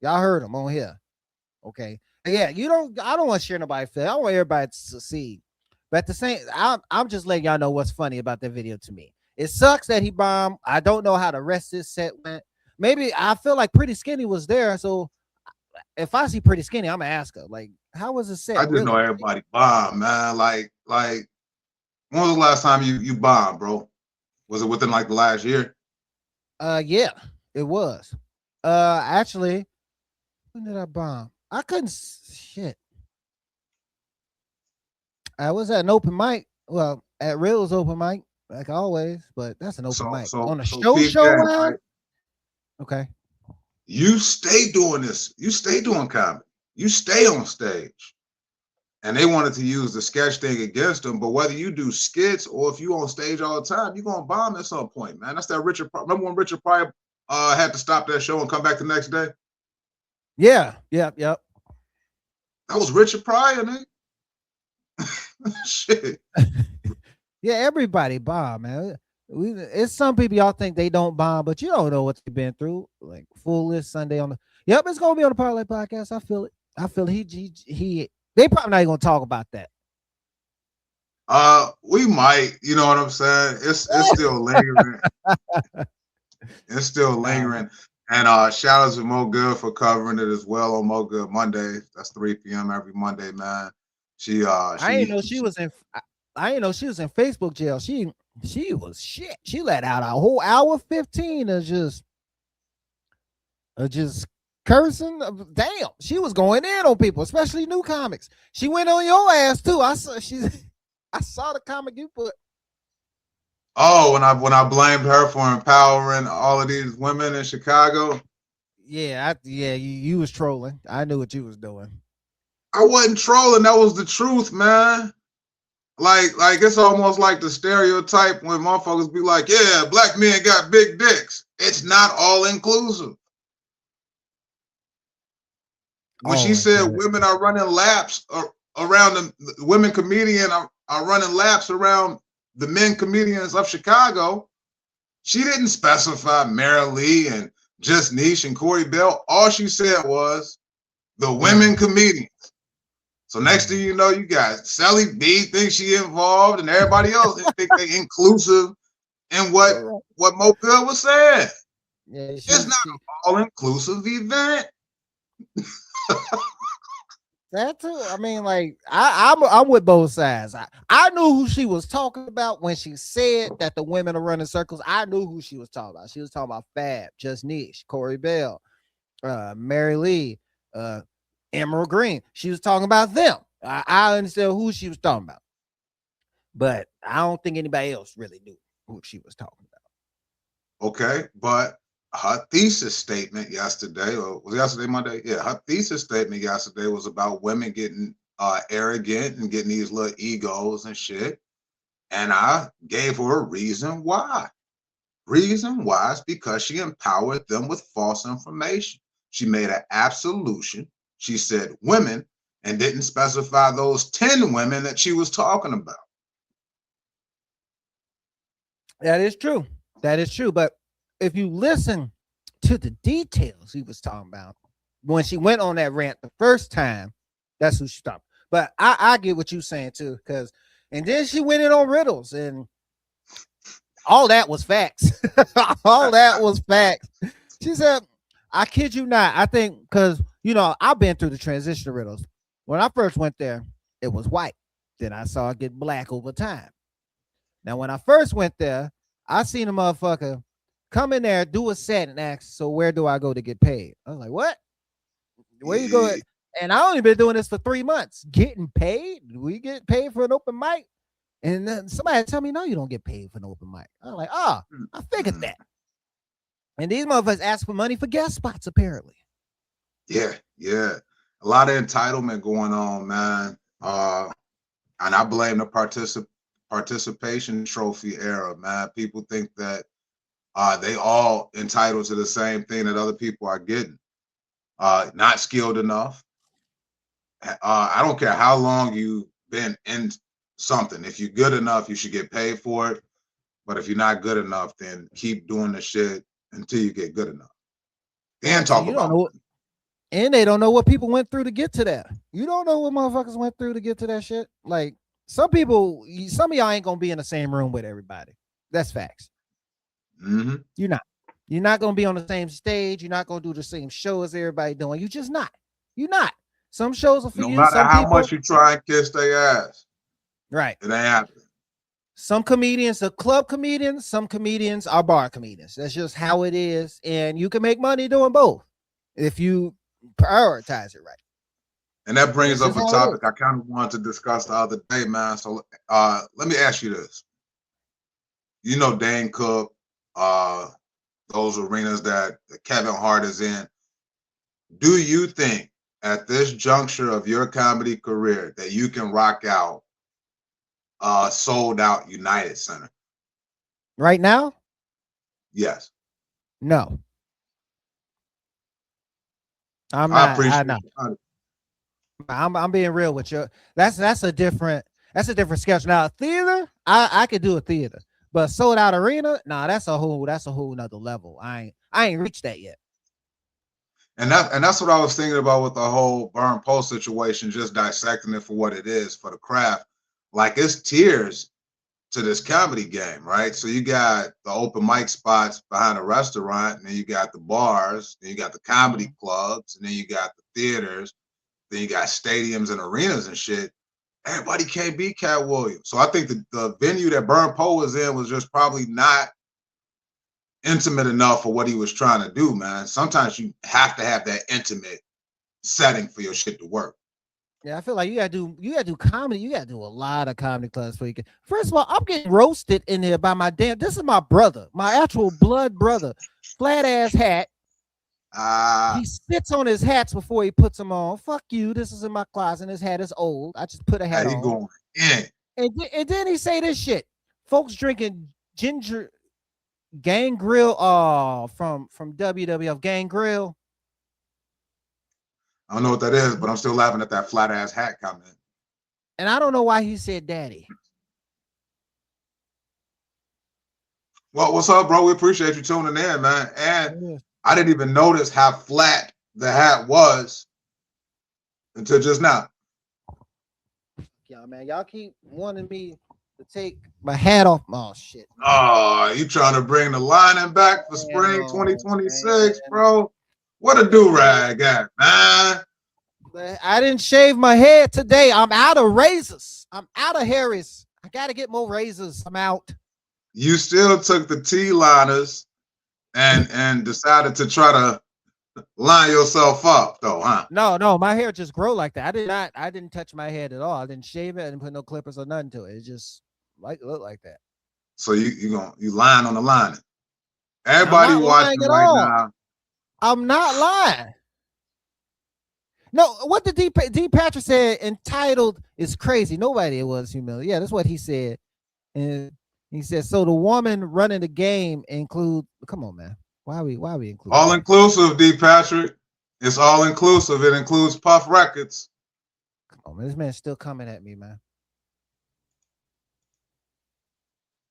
Y'all heard him on here. Okay. Yeah, I don't want to share nobody feel. I want everybody to succeed. But at the same, I'm just letting y'all know what's funny about that video to me. It sucks that he bombed. I don't know how the rest of this set went. Maybe I feel like Pretty Skinny was there. So if I see Pretty Skinny, I'm gonna ask her, like, how was the I set just know really? everybody bomb, man. Like when was the last time you bombed, bro? Was it within like the last year? Yeah, it was. Actually, when did I bomb? I couldn't shit. I was at an open mic. Well, at Reel's open mic, like always, but that's an open mic. On a So show peep game, wise, right? okay. You stay doing this. You stay doing comedy. You stay on stage. And they wanted to use the sketch thing against them, but whether you do skits or if you on stage all the time, you're gonna bomb at some point, man. That's that Richard. Remember when Richard Pryor had to stop that show and come back the next day? Yeah, yep. That was Richard Pryor, nigga. Shit. Yeah, everybody bomb, man. It's some people y'all think they don't bomb, but you don't know what they've been through. Like full list Sunday on the. Yep, it's gonna be on the Parlay podcast. I feel it. He. They probably not even gonna talk about that. We might, you know what I'm saying? It's still lingering. It's still lingering. And shout out to Mo Good for covering it as well on Mo Good Monday. That's 3 p.m. every Monday, man. I didn't know she was in. I didn't know she was in Facebook jail. She was shit. She let out a whole hour 15 of just cursing. Damn, she was going in on people, especially new comics. She went on your ass too. I saw the comic you put. Oh, when I blamed her for empowering all of these women in Chicago. Yeah, you was trolling. I knew what you was doing. I wasn't trolling. That was the truth, man. Like it's almost like the stereotype when motherfuckers be like, yeah, black men got big dicks. It's not all inclusive. When she said women are running laps around the women comedian are running laps around the men comedians of Chicago, she didn't specify Mara Lee and Just Niche and Corey Bell. All she said was the women comedians. So next thing you know, you got Sally B thinks she involved, and everybody else think they inclusive in what Mobile was saying. Yeah, It's not an all-inclusive event. That too. I mean, like I'm with both sides. I knew who she was talking about when she said that the women are running circles. I knew who she was talking about. She was talking about Fab, Just Niche, Corey Bell, Mary Lee, Emerald Green. She was talking about them. I understand who she was talking about, but I don't think anybody else really knew who she was talking about. Okay, but her thesis statement yesterday, or was it yesterday, Monday? Yeah, her thesis statement yesterday was about women getting arrogant and getting these little egos and shit. And I gave her a reason why. Reason why is because she empowered them with false information. She made an absolution. She said women and didn't specify those 10 women that she was talking about. That is true. That is true. But if you listen to the details he was talking about when she went on that rant the first time, that's who she talked. But I get what you're saying too, because and then she went in on riddles and all that was facts. All that was facts. She said, I kid you not. I think because I've been through the transition riddles. When I first went there, it was white. Then I saw it get black over time. Now, when I first went there, I seen a motherfucker come in there, do a set, and ask, so where do I go to get paid? I was like, what? Where you go? And I only been doing this for 3 months. Getting paid? We get paid for an open mic? And then somebody tell me, no, you don't get paid for an open mic. I'm like, I figured that. And these motherfuckers ask for money for guest spots, apparently. Yeah. A lot of entitlement going on, man. And I blame the participation trophy era, man. People think that they all entitled to the same thing that other people are getting. Not skilled enough. I don't care how long you've been in something. If you're good enough, you should get paid for it. But if you're not good enough, then keep doing the shit until you get good enough. Then talk about it. And they don't know what people went through to get to that. You don't know what motherfuckers went through to get to that shit. Like some of y'all ain't gonna be in the same room with everybody. That's facts. Mm-hmm. You're not gonna be on the same stage. You're not gonna do the same show as everybody doing. You're just not. You're not. Some shows are for you. No matter how much you try and kiss their ass. Right. It ain't happening. Some comedians are club comedians. Some comedians are bar comedians. That's just how it is. And you can make money doing both if you prioritize it right. And that brings up a topic I kind of wanted to discuss the other day, man. So let me ask you this. You know Dane Cook, those arenas that Kevin Hart is in. Do you think at this juncture of your comedy career that you can rock out sold out United Center? Right now? Yes. No. I'm not. I know. I'm being real with you. That's a different schedule. Now a theater, I could do a theater, but sold out arena, nah, that's a whole nother level. I ain't reached that yet. And that's what I was thinking about with the whole Burn Post situation, just dissecting it for what it is for the craft. Like it's tiers to this comedy game, right? So you got the open mic spots behind a restaurant, and then you got the bars, then you got the comedy clubs, and then you got the theaters, then you got stadiums and arenas and shit. Everybody can't be Cat Williams. So I think the venue that Burn Poe was in was just probably not intimate enough for what he was trying to do, man. Sometimes you have to have that intimate setting for your shit to work. Yeah, I feel like you gotta do comedy. You gotta do a lot of comedy clubs for you can. First of all, I'm getting roasted in there by my damn. This is my brother, my actual blood brother. Flat ass hat. He sits on his hats before he puts them on. Fuck you. This is in my closet. And his hat is old. I just put a hat on. Going in. And then he say this shit. Folks drinking ginger Gang Grill from WWF Gang Grill. I don't know what that is, but I'm still laughing at that flat ass hat comment. And I don't know why he said daddy. Well, what's up, bro? We appreciate you tuning in, man. And I didn't even notice how flat the hat was until just now. y'all, man. Y'all keep wanting me to take my hat off. Oh shit. Oh, you trying to bring the lining back for spring Damn, 2026, man. bro? What a do rag at, man. I didn't shave my head today. I'm out of razors. I'm out of hairs. I gotta get more razors. I'm out. You still took the T-liners and decided to try to line yourself up, though, huh? No, my hair just grow like that. I didn't touch my head at all. I didn't shave it. I didn't put no clippers or nothing to it. It just look like that. So you lying on the lining. I'm Everybody not lying watching at right all. now. I'm not lying. No, what the D Patrick said entitled is crazy. Nobody was humiliated. Yeah, that's what he said. And he said, so the woman running the game include, come on, man. Why we include All that? inclusive, D. Patrick. It's all inclusive. It includes Puff Records. Come on, man. This man's still coming at me, man.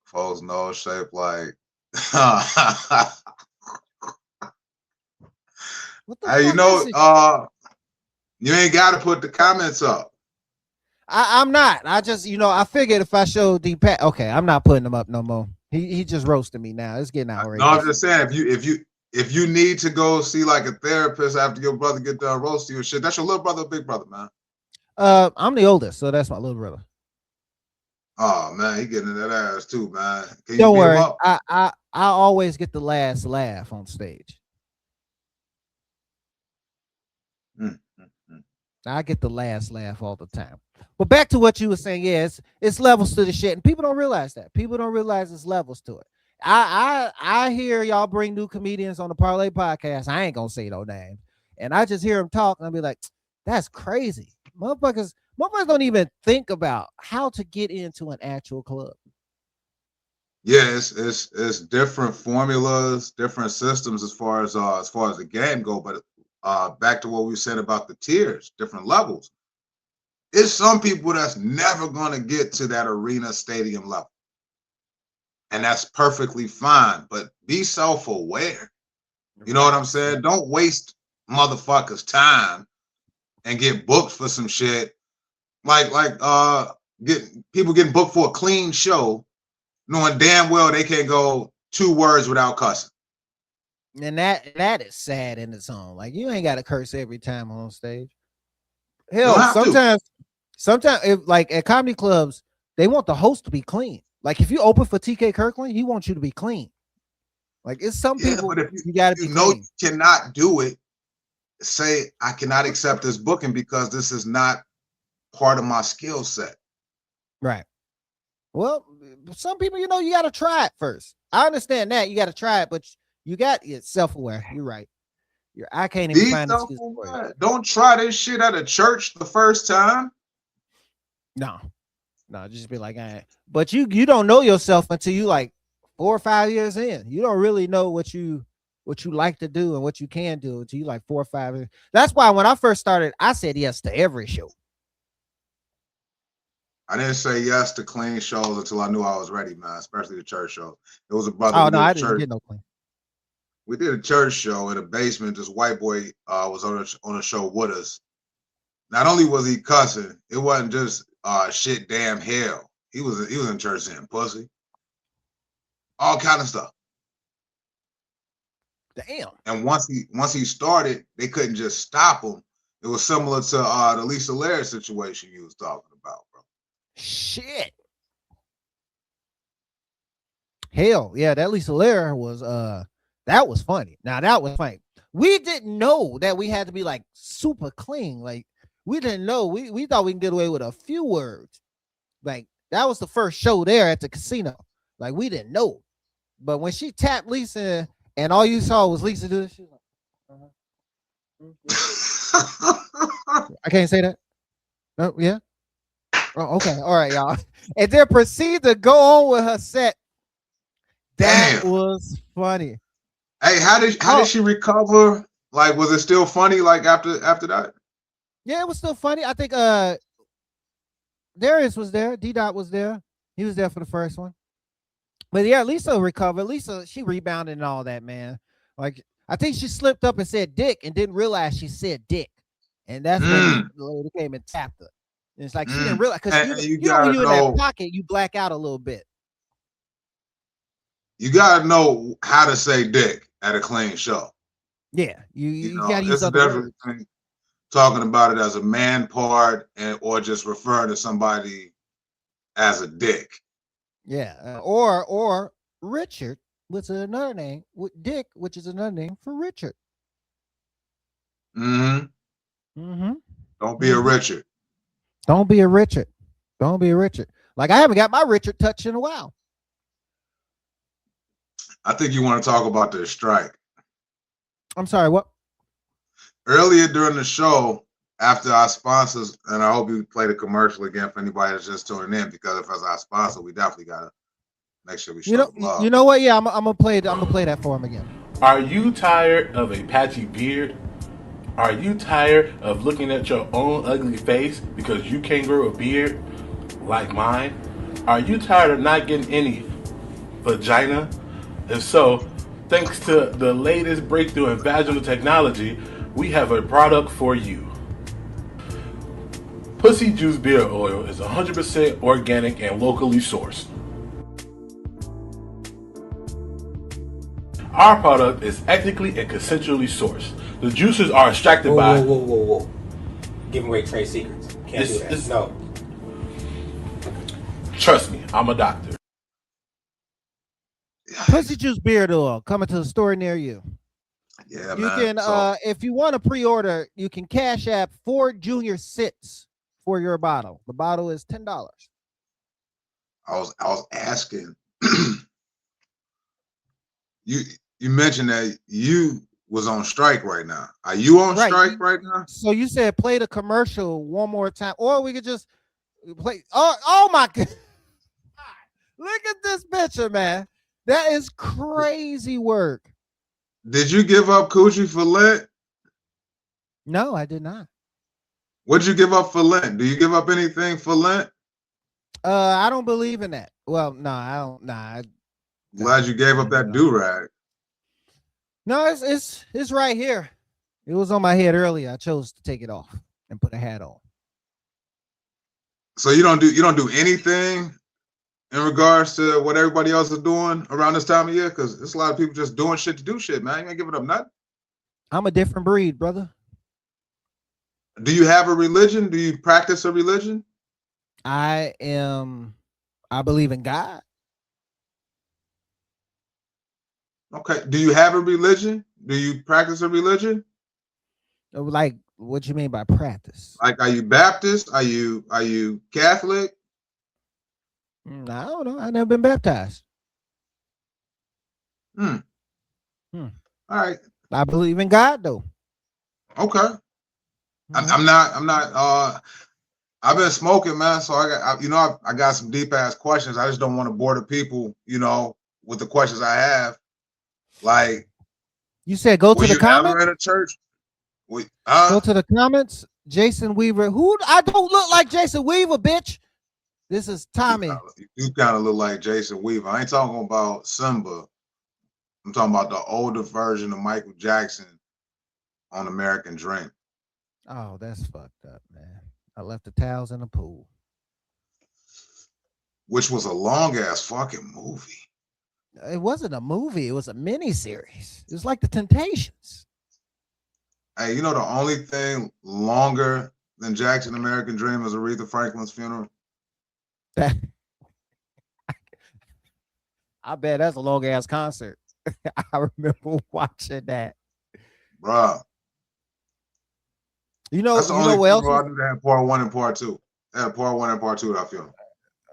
Folks nose shaped like. What the Hey, fuck is it? you ain't got to put the comments up. I'm not. I just, I figured if I showed D Pat, okay, I'm not putting him up no more. He just roasted me now. It's getting outrageous. No, I'm just saying if you need to go see like a therapist after your brother get done roasting you and shit, that's your little brother or big brother, man. I'm the oldest, so that's my little brother. Oh man, he getting in that ass too, man. Can you Don't beat him worry. up? I always get the last laugh on stage. I get the last laugh all the time. But back to what you were saying, yeah, it's levels to the shit, and people don't realize that. People don't realize it's levels to it. I hear y'all bring new comedians on the Parlay podcast. I ain't gonna say no names, and I just hear them talk, and I'll be like, "That's crazy, motherfuckers." Motherfuckers don't even think about how to get into an actual club. Yeah, it's different formulas, different systems as far as the game go. But back to what we said about the tiers, different levels. It's some people that's never gonna get to that arena stadium level. And that's perfectly fine. But be self-aware. You know what I'm saying? Don't waste motherfuckers' time and get booked for some shit. Like getting booked for a clean show, knowing damn well they can't go 2 words without cussing. And that is sad in its own. Like, you ain't got to curse every time on stage. Hell, sometimes if like at comedy clubs, they want the host to be clean. Like if you open for TK Kirkland, he wants you to be clean. Like it's some people, but if you got to be clean. You cannot do it, say I cannot accept this booking because this is not part of my skill set. Right. Well, some people, you got to try it first. I understand that you got to try it, but you got self-aware. You're right. I can't even find an excuse for you. Don't try this shit at a church the first time. No, just be like, but you don't know yourself until you like 4 or 5 years in. You don't really know what you like to do and what you can do until you like 4 or 5 years. That's why when I first started, I said yes to every show. I didn't say yes to clean shows until I knew I was ready, man, especially the church shows. There was a brother. Oh, no, I didn't get no clean. We did a church show in a basement. This white boy was on a show with us. Not only was he cussing, it wasn't just shit, damn, hell. He was in church saying pussy, all kind of stuff. Damn. And once he started, they couldn't just stop him. It was similar to the Lisa Lair situation you was talking about, bro. Shit. Hell yeah, that Lisa Lair was that was funny. Now that was funny. We didn't know that we had to be like super clean. Like we didn't know. We thought we can get away with a few words. Like that was the first show there at the casino. Like we didn't know. But when she tapped Lisa and all you saw was Lisa do this, she was like, I can't say that. No, yeah. Oh, okay. All right, y'all. And then proceed to go on with her set. That was funny. Hey, how did she recover? Like, was it still funny? Like after that? Yeah, it was still funny. I think Darius was there. D-Dot was there. He was there for the first one. But yeah, Lisa recovered. Lisa, she rebounded and all that, man. Like I think she slipped up and said dick and didn't realize she said dick. And that's when the lady came and tapped her. And it's like she didn't realize because And you you know when gotta you're in that know, pocket, you black out a little bit. you gotta know how to say dick at a clean show. Yeah, You you know, gotta use it's a other difference words. between talking about it as a man part and or just referring to somebody as a dick. Yeah, or Richard, which is another name, with Dick, which is another name for Richard. Mm-hmm. Mm-hmm. Don't be a Richard. Don't be a Richard. Don't be a Richard. Like I haven't got my Richard touch in a while. I think you want to talk about the strike. I'm sorry, what? Earlier during the show, after our sponsors, and I hope you play the commercial again for anybody that's just tuning in, because if it's our sponsor, we definitely gotta make sure we show them love. You know what? Yeah, I'm gonna play it. I'm gonna play that for him again. Are you tired of a patchy beard? Are you tired of looking at your own ugly face because you can't grow a beard like mine? Are you tired of not getting any vagina? If so, thanks to the latest breakthrough in vaginal technology, we have a product for you. Pussy Juice Beard Oil is 100% organic and locally sourced. Our product is ethically and consensually sourced. The juices are extracted by. Whoa. Giving away trade secrets. Can't do that. No. Trust me, I'm a doctor. Pussy Juice Beard Oil coming to the store near you. Yeah, You man. can, if you want to pre-order, you can Cash App 4 Junior Sits for your bottle. The bottle is $10. I was asking. You mentioned that you was on strike right now. Are you on strike right now? So you said play the commercial one more time, or we could just play. Oh my God! Look at this picture, man. That is crazy work. Did you give up coochie for Lent? No, I did not. What'd you give up for Lent? Do you give up anything for Lent? I don't believe in that. Well, no, I don't. Nah. Glad you gave up that do-rag. No, it's right here. It was on my head earlier. I chose to take it off and put a hat on. So you don't do anything in regards to what everybody else is doing around this time of year? Because there's a lot of people just doing shit to do shit, man. You ain't giving up nothing. I'm a different breed, brother. Do you have a religion? Do you practice a religion? I believe in God. Okay. Do you have a religion? Do you practice a religion? Like, what you mean by practice? Like, are you Baptist? Are you Catholic? I don't know. I never been baptized. All right. I believe in God though. Okay. I'm not. I've been smoking, man. So I got some deep ass questions. I just don't want to bore the people, with the questions I have. Like, you said, go to the comments. Ever in a church? Go to the comments. Jason Weaver. Who? I don't look like Jason Weaver, bitch. This is Tommy. You kind of look like Jason Weaver. I ain't talking about Simba. I'm talking about the older version of Michael Jackson on American Dream. Oh, that's fucked up, man. I left the towels in the pool. Which was a long ass fucking movie. It wasn't a movie. It was a mini series. It was like The Temptations. Hey, the only thing longer than Jackson American Dream is Aretha Franklin's funeral. I bet that's a long ass concert. I remember watching that. Bruh. That's the only what else? I knew they had part 1 and part 2. They had part 1 and part 2 of that funeral.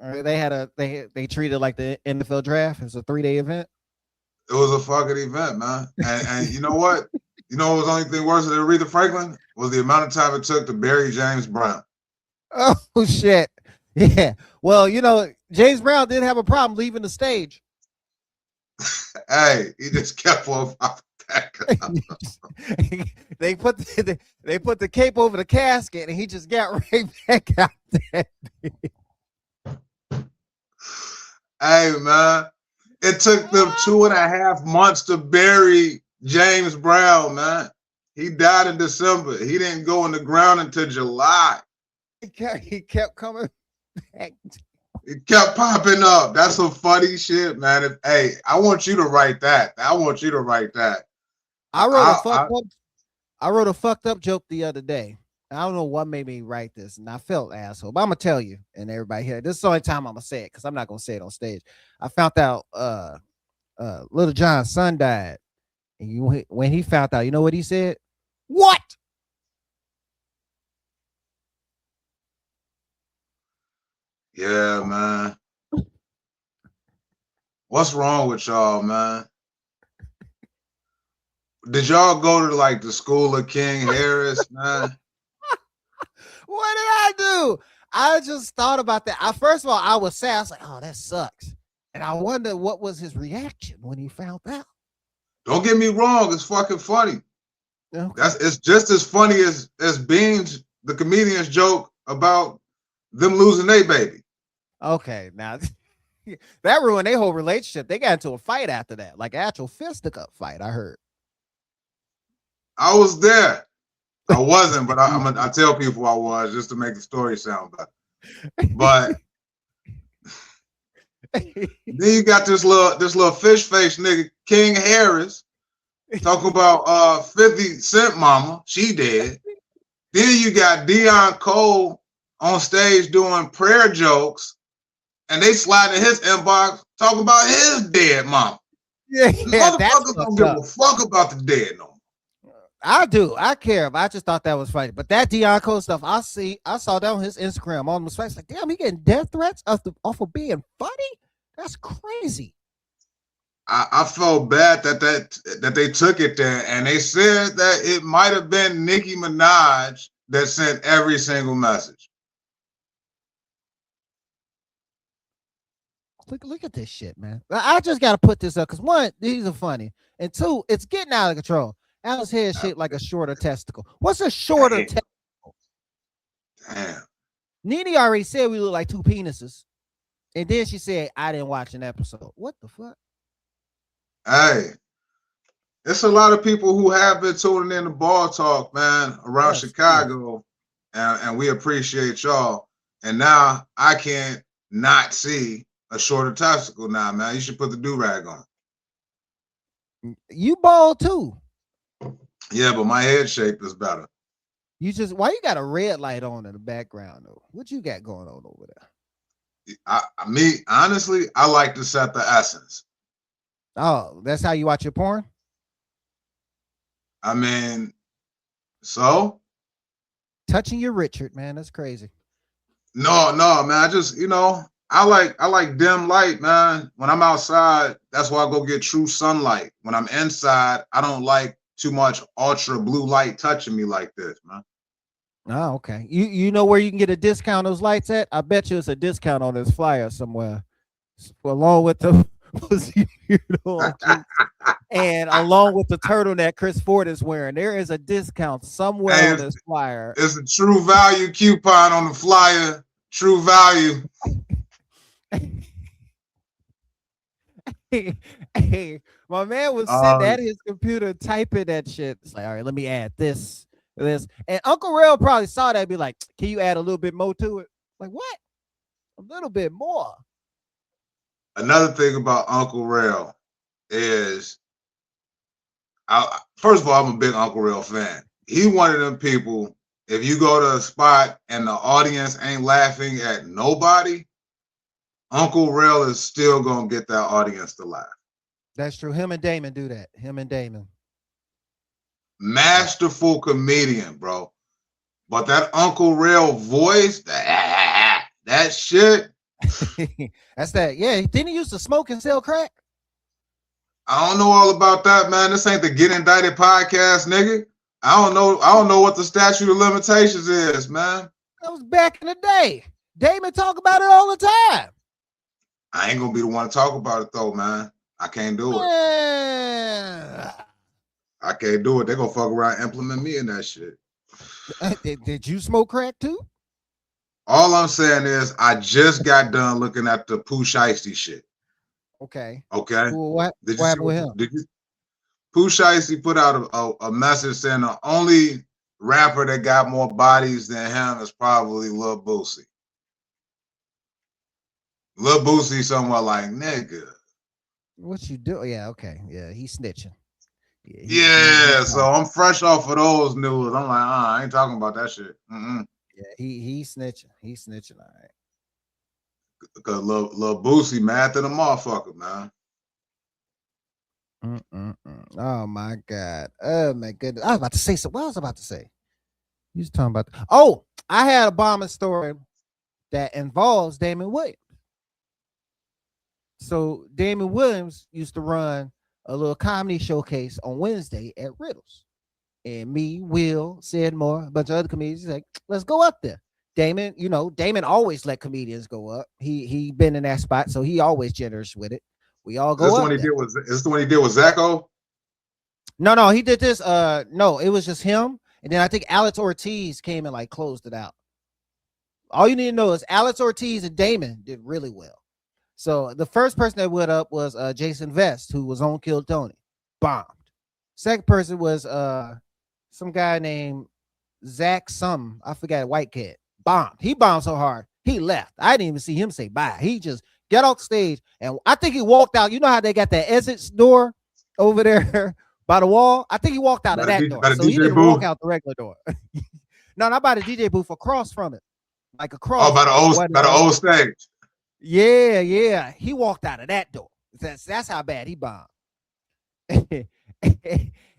They treated like the NFL draft. It was a 3-day event. It was a fucking event, man. And you know what? What was the only thing worse than Aretha Franklin was the amount of time it took to bury James Brown. Oh shit. Yeah. Well, James Brown did have a problem leaving the stage. Hey, he just kept on back. They put the cape over the casket and he just got right back out there. Hey man, it took them 2.5 months to bury James Brown, man. He died in December. He didn't go in the ground until July. He kept coming back. It kept popping up. That's some funny shit, man. Hey, I want you to write that. I want you to write that. I wrote a I, fucked up. I wrote a fucked up joke the other day. I don't know what made me write this, and I felt asshole. But I'm gonna tell you, and everybody here. This is the only time I'm gonna say it because I'm not gonna say it on stage. I found out Little John's son died, and when he found out, you know what he said? What? yeah, man. What's wrong with y'all, man? Did y'all go to like the school of King Harris, man? What did I do? I just thought about that. First of all, I was sad. I was like, "Oh, that sucks," and I wonder what was his reaction when he found out. Don't get me wrong, it's fucking funny. Okay. It's just as funny as Beans, the comedian's joke about them losing their baby. Okay, now that ruined their whole relationship. They got into a fight after that, like actual fisticuff fight. I heard. I was there. I wasn't, but I tell people I was just to make the story sound better. But then you got this little fish face nigga, King Harris, talking about 50 Cent mama, she dead. Then you got Dion Cole on stage doing prayer jokes, and they slide in his inbox talking about his dead mama. Yeah, Motherfuckers don't give a fuck about the dead no more. I do. I care. But I just thought that was funny. But that Dion Cole stuff, I saw that on his Instagram on his face. Like, damn, he getting death threats off of being funny. That's crazy. I felt bad that they took it there, and they said that it might have been Nicki Minaj that sent every single message. Look at this shit, man. I just got to put this up because one, these are funny, and two, it's getting out of control. Alice head shaped like a shorter testicle. What's a shorter testicle? Damn. Nene already said we look like two penises, and then she said I didn't watch an episode. What the fuck? Hey, it's a lot of people who have been tuning in to Ball Talk, man, around Chicago, and we appreciate y'all. And now I can't not see a shorter testicle now, man. You should put the do-rag on. You bald too. Yeah, but my head shape is better. Why you got a red light on in the background though? What you got going on over there? Honestly, I like to set the essence. Oh, that's how you watch your porn? I mean, so touching your Richard, man, that's crazy. No, man. I just, I like dim light, man. When I'm outside, that's why I go get true sunlight. When I'm inside, I don't like too much ultra blue light touching me like this, man. Oh, okay. You know where you can get a discount on those lights at? I bet you it's a discount on this flyer somewhere, along with the and along with the turtleneck Chris Ford is wearing. There is a discount somewhere on this flyer. It's a true value coupon on the flyer. True value. Hey, my man was sitting at his computer typing that shit. It's like, all right, let me add this. And Uncle Rail probably saw that and be like, can you add a little bit more to it? Like, what? A little bit more. Another thing about Uncle Rail is, first of all, I'm a big Uncle Rail fan. He one of them people, if you go to a spot and the audience ain't laughing at nobody, Uncle Rail is still going to get that audience to laugh. That's true. Him and Damon do that. Masterful comedian, bro. But that Uncle Rail voice, that shit. That's that. Yeah, didn't he used to smoke and sell crack? I don't know all about that, man. This ain't the Get Indicted podcast, nigga. I don't know what the statute of limitations is, man. That was back in the day. Damon talk about it all the time. I ain't gonna be the one to talk about it though, man. I can't do it. I can't do it. They're gonna fuck around and implement me in that shit. Did you smoke crack too? All I'm saying is I just got done looking at the Pooh Shiesty shit. Okay. Well, what happened with him? Pooh Shiesty put out a message saying the only rapper that got more bodies than him is probably Lil Boosie. Lil Boosie somewhat like, nigga. What you do? Yeah, okay. Yeah, he's snitching. Yeah, Yeah, so I'm fresh off of those news. I'm like, I ain't talking about that shit. Yeah, he's snitching. He's snitching. All right. Because Lil Boosie mad than a motherfucker, man. Oh my god. Oh my goodness. I was about to say something. What was I about to say? You was talking about. Oh, I had a bombing story that involves Damon Williams. So Damon Williams used to run a little comedy showcase on Wednesday at Riddles. And me, Will, Sid Moore, a bunch of other comedians like, let's go up there. Damon, Damon always let comedians go up. He been in that spot, so he always generous with it. We all go up. Is this the one he did with Zacho? No, he did this. No, it was just him. And then I think Alex Ortiz came and like closed it out. All you need to know is Alex Ortiz and Damon did really well. So the first person that went up was Jason Vest, who was on Kill Tony, bombed. Second person was some guy named Zach something. I forgot, white kid. Bombed. He bombed so hard, he left. I didn't even see him say bye. He just got off stage, and I think he walked out. You know how they got that exit door over there by the wall? I think he walked out of that door. So he didn't walk out the regular door. No, not by the DJ booth, across from it. Like across. Oh, by the old stage. Yeah. He walked out of that door. That's how bad he bombed.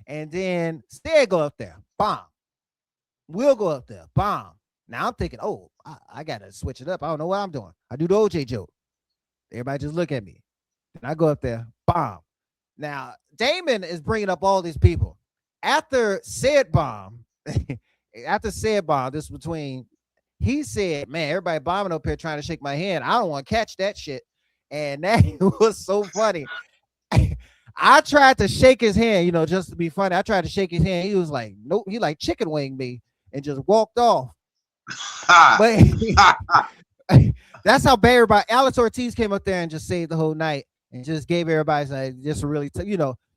And then Stead go up there, bomb. We'll go up there, bomb. Now I'm thinking, oh, I gotta switch it up. I don't know what I'm doing. I do the OJ joke. Everybody just look at me. Then I go up there, bomb. Now Damon is bringing up all these people. After said bomb, this between. He said, man, everybody bombing up here trying to shake my hand. I don't want to catch that shit. And that was so funny. I tried to shake his hand, just to be funny. I tried to shake his hand. He was like, nope. He like chicken winged me and just walked off. But that's how bad everybody. Alex Ortiz came up there and just saved the whole night and just gave everybody like, just really,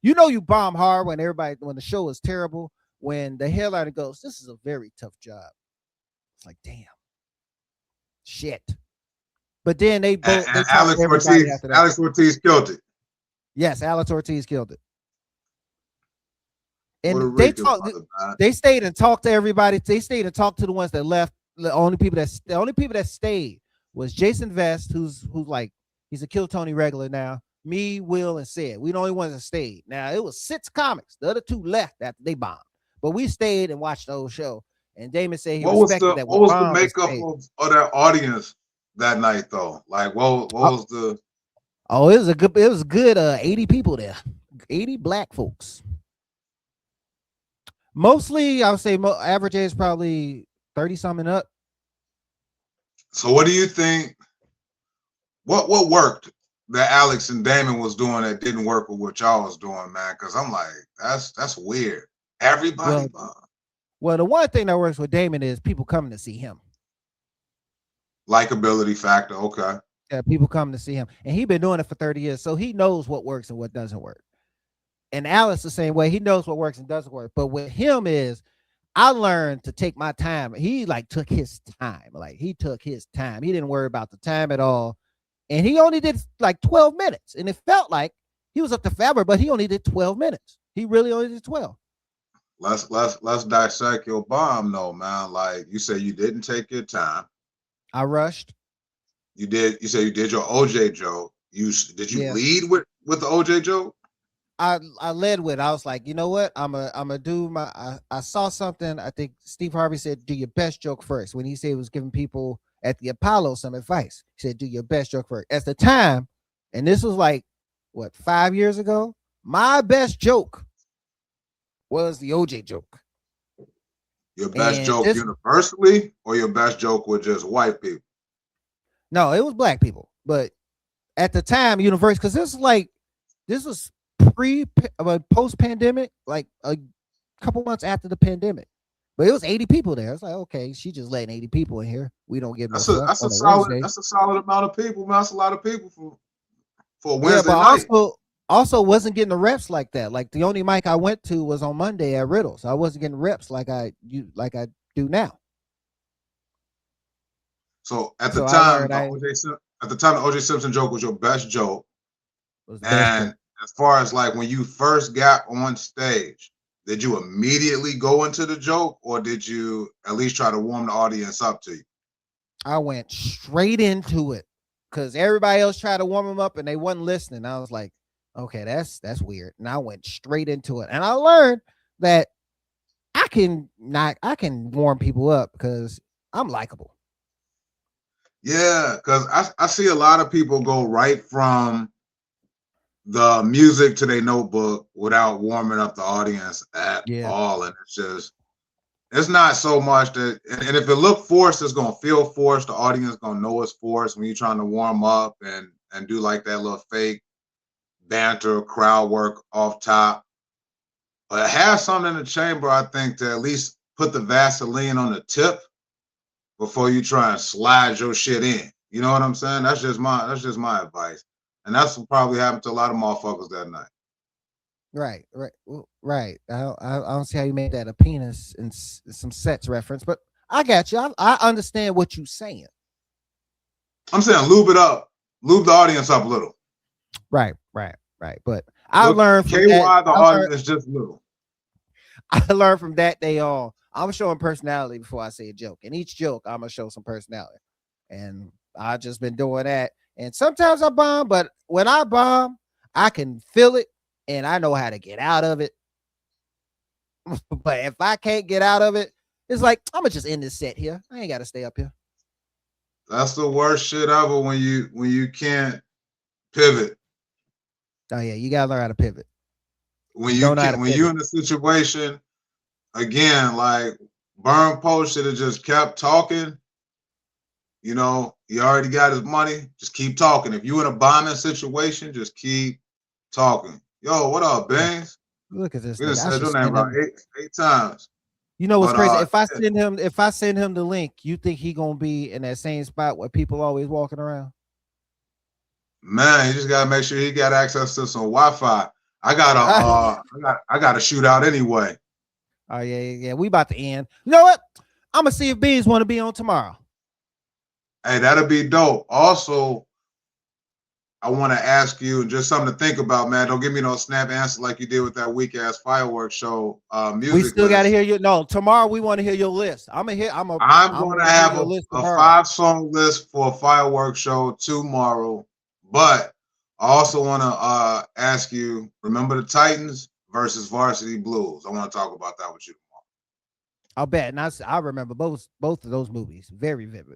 you bomb hard when the show is terrible. When the headliner goes, this is a very tough job. It's like, damn, shit. But then they both. And Alex Ortiz killed it. Yes, Alex Ortiz killed it. And they stayed and talked to everybody. They stayed and talked to the ones that left. The only people that stayed was Jason Vest, who's like, he's a Kill Tony regular now. Me, Will, and Sid. We the only ones that stayed. Now it was 6 comics. The other 2 left after they bombed. But we stayed and watched the whole show. And Damon said what was the makeup of that audience that night though? Like what was the? Oh, it was a good 80 people there, 80 black folks. Mostly, I would say average age probably 30 something up. So what do you think? What worked that Alex and Damon was doing that didn't work with what y'all was doing, man? Because I'm like, that's weird. Everybody. Well, the one thing that works with Damon is people coming to see him. Likability factor, okay. Yeah, people come to see him. And he's been doing it for 30 years, so he knows what works and what doesn't work. And Alex the same way. He knows what works and doesn't work. But with him is, I learned to take my time. He took his time. He took his time. He didn't worry about the time at all. And he only did like 12 minutes. And it felt like he was up to forever, but he only did 12 minutes. He really only did 12. Let's dissect your bomb though, man. Like you said, you didn't take your time. I rushed. You said you did your OJ joke. Did you lead with the OJ joke? I led with. I was like, you know what? I'm a do my. I saw something. I think Steve Harvey said, do your best joke first. When he said he was giving people at the Apollo some advice, he said, do your best joke first. At the time, and this was like 5 years ago. My best joke was the OJ joke. Your best joke universally, or your best joke with just white people? No, it was black people. But at the time, universal, because this was post-pandemic, like a couple months after the pandemic. But it was 80 people there. It's like, okay, she just letting 80 people in here. We don't get that's a solid amount of people, man. That's a lot of people for a Wednesday night. also wasn't getting the reps like that. Like the only mic I went to was on Monday at Riddle, so I wasn't getting reps like I do now. So at the So I time, learned I the OJ Simpson joke was your best joke. was the best And joke. as far as like when you first got on stage, did you immediately go into the joke, or did you at least try to warm the audience up to you? I went straight into it because everybody else tried to warm them up and they wasn't listening. I was like, okay, that's weird. And I went straight into it. And I learned that I can warm people up because I'm likable. Yeah, because I see a lot of people go right from the music to their notebook without warming up the audience at all. And it's not so much that, and if it look forced, it's gonna feel forced. The audience gonna know it's forced when you're trying to warm up and do like that little fake banter, crowd work off top. But have something in the chamber, I think, to at least put the Vaseline on the tip before you try and slide your shit in. You know what I'm saying? That's just my advice. And that's what probably happened to a lot of motherfuckers that night. Right. I don't see how you made that a penis and some sex reference, but I got you. I understand what you're saying. I'm saying lube it up, lube the audience up a little. Right. But I learned from KY, that. the audience just little. I learned from that day on. I'm showing personality before I say a joke. And each joke, I'm gonna show some personality. And I've just been doing that. And sometimes I bomb, but when I bomb, I can feel it and I know how to get out of it. But if I can't get out of it, it's like I'm gonna just end this set here. I ain't gotta stay up here. That's the worst shit ever when you can't pivot. Oh yeah, you gotta learn how to pivot. When you in a situation, again, like Burn Post should have just kept talking. You know, he already got his money. Just keep talking. If you in a bombing situation, just keep talking. Yo, what up, Bangs? Look at this. We just said your name about eight times. You know what's crazy? If I send him the link, you think he gonna be in that same spot where people always walking around? Man, you just gotta make sure he got access to some Wi-Fi. I gotta shoot out anyway. Oh yeah. We about to end. You know what? I'm gonna see if Beans want to be on tomorrow. Hey, that'll be dope. Also, I want to ask you just something to think about, man. Don't give me no snap answer like you did with that weak ass fireworks show. Music. We still got to hear you. No, tomorrow we want to hear your list. I'm gonna have a 5-song list for a fireworks show tomorrow. But I also want to ask you, remember the Titans versus Varsity Blues. I want to talk about that with you tomorrow. I'll bet. And I remember both of those movies very vividly.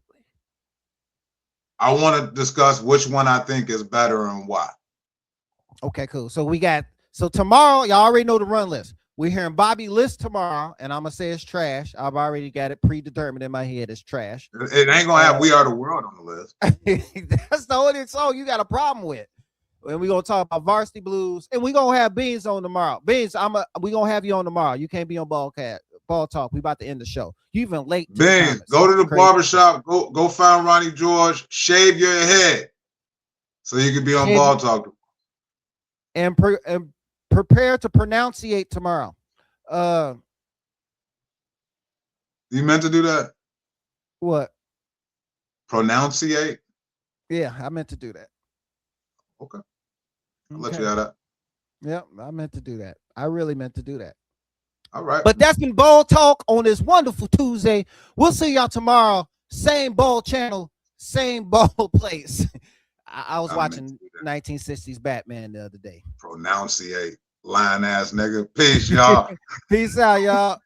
I want to discuss which one I think is better and why. Okay, cool. So tomorrow, y'all already know the run list. We're hearing Bobby list tomorrow, and I'm gonna say it's trash. I've already got it predetermined in my head. It's trash. It ain't gonna have "We Are the World" on the list. That's the only song you got a problem with. And we're gonna talk about Varsity Blues, and we're gonna have Beans on tomorrow. Beans, we gonna have you on tomorrow. You can't be on Ball Talk. We about to end the show. You even late. Beans, go to the barbershop. Go find Ronnie George. Shave your head so you can be on Ball Talk. And prepare to pronunciate tomorrow. You meant to do that? What? Pronunciate? Yeah, I meant to do that. Okay. I'll let you have that. Yep, I meant to do that. I really meant to do that. All right. But that's been Ball Talk on this wonderful Tuesday. We'll see y'all tomorrow. Same ball channel, same ball place. I was watching 1960s Batman the other day. Pronunciate. Lying ass nigga. Peace, y'all. Peace out, y'all.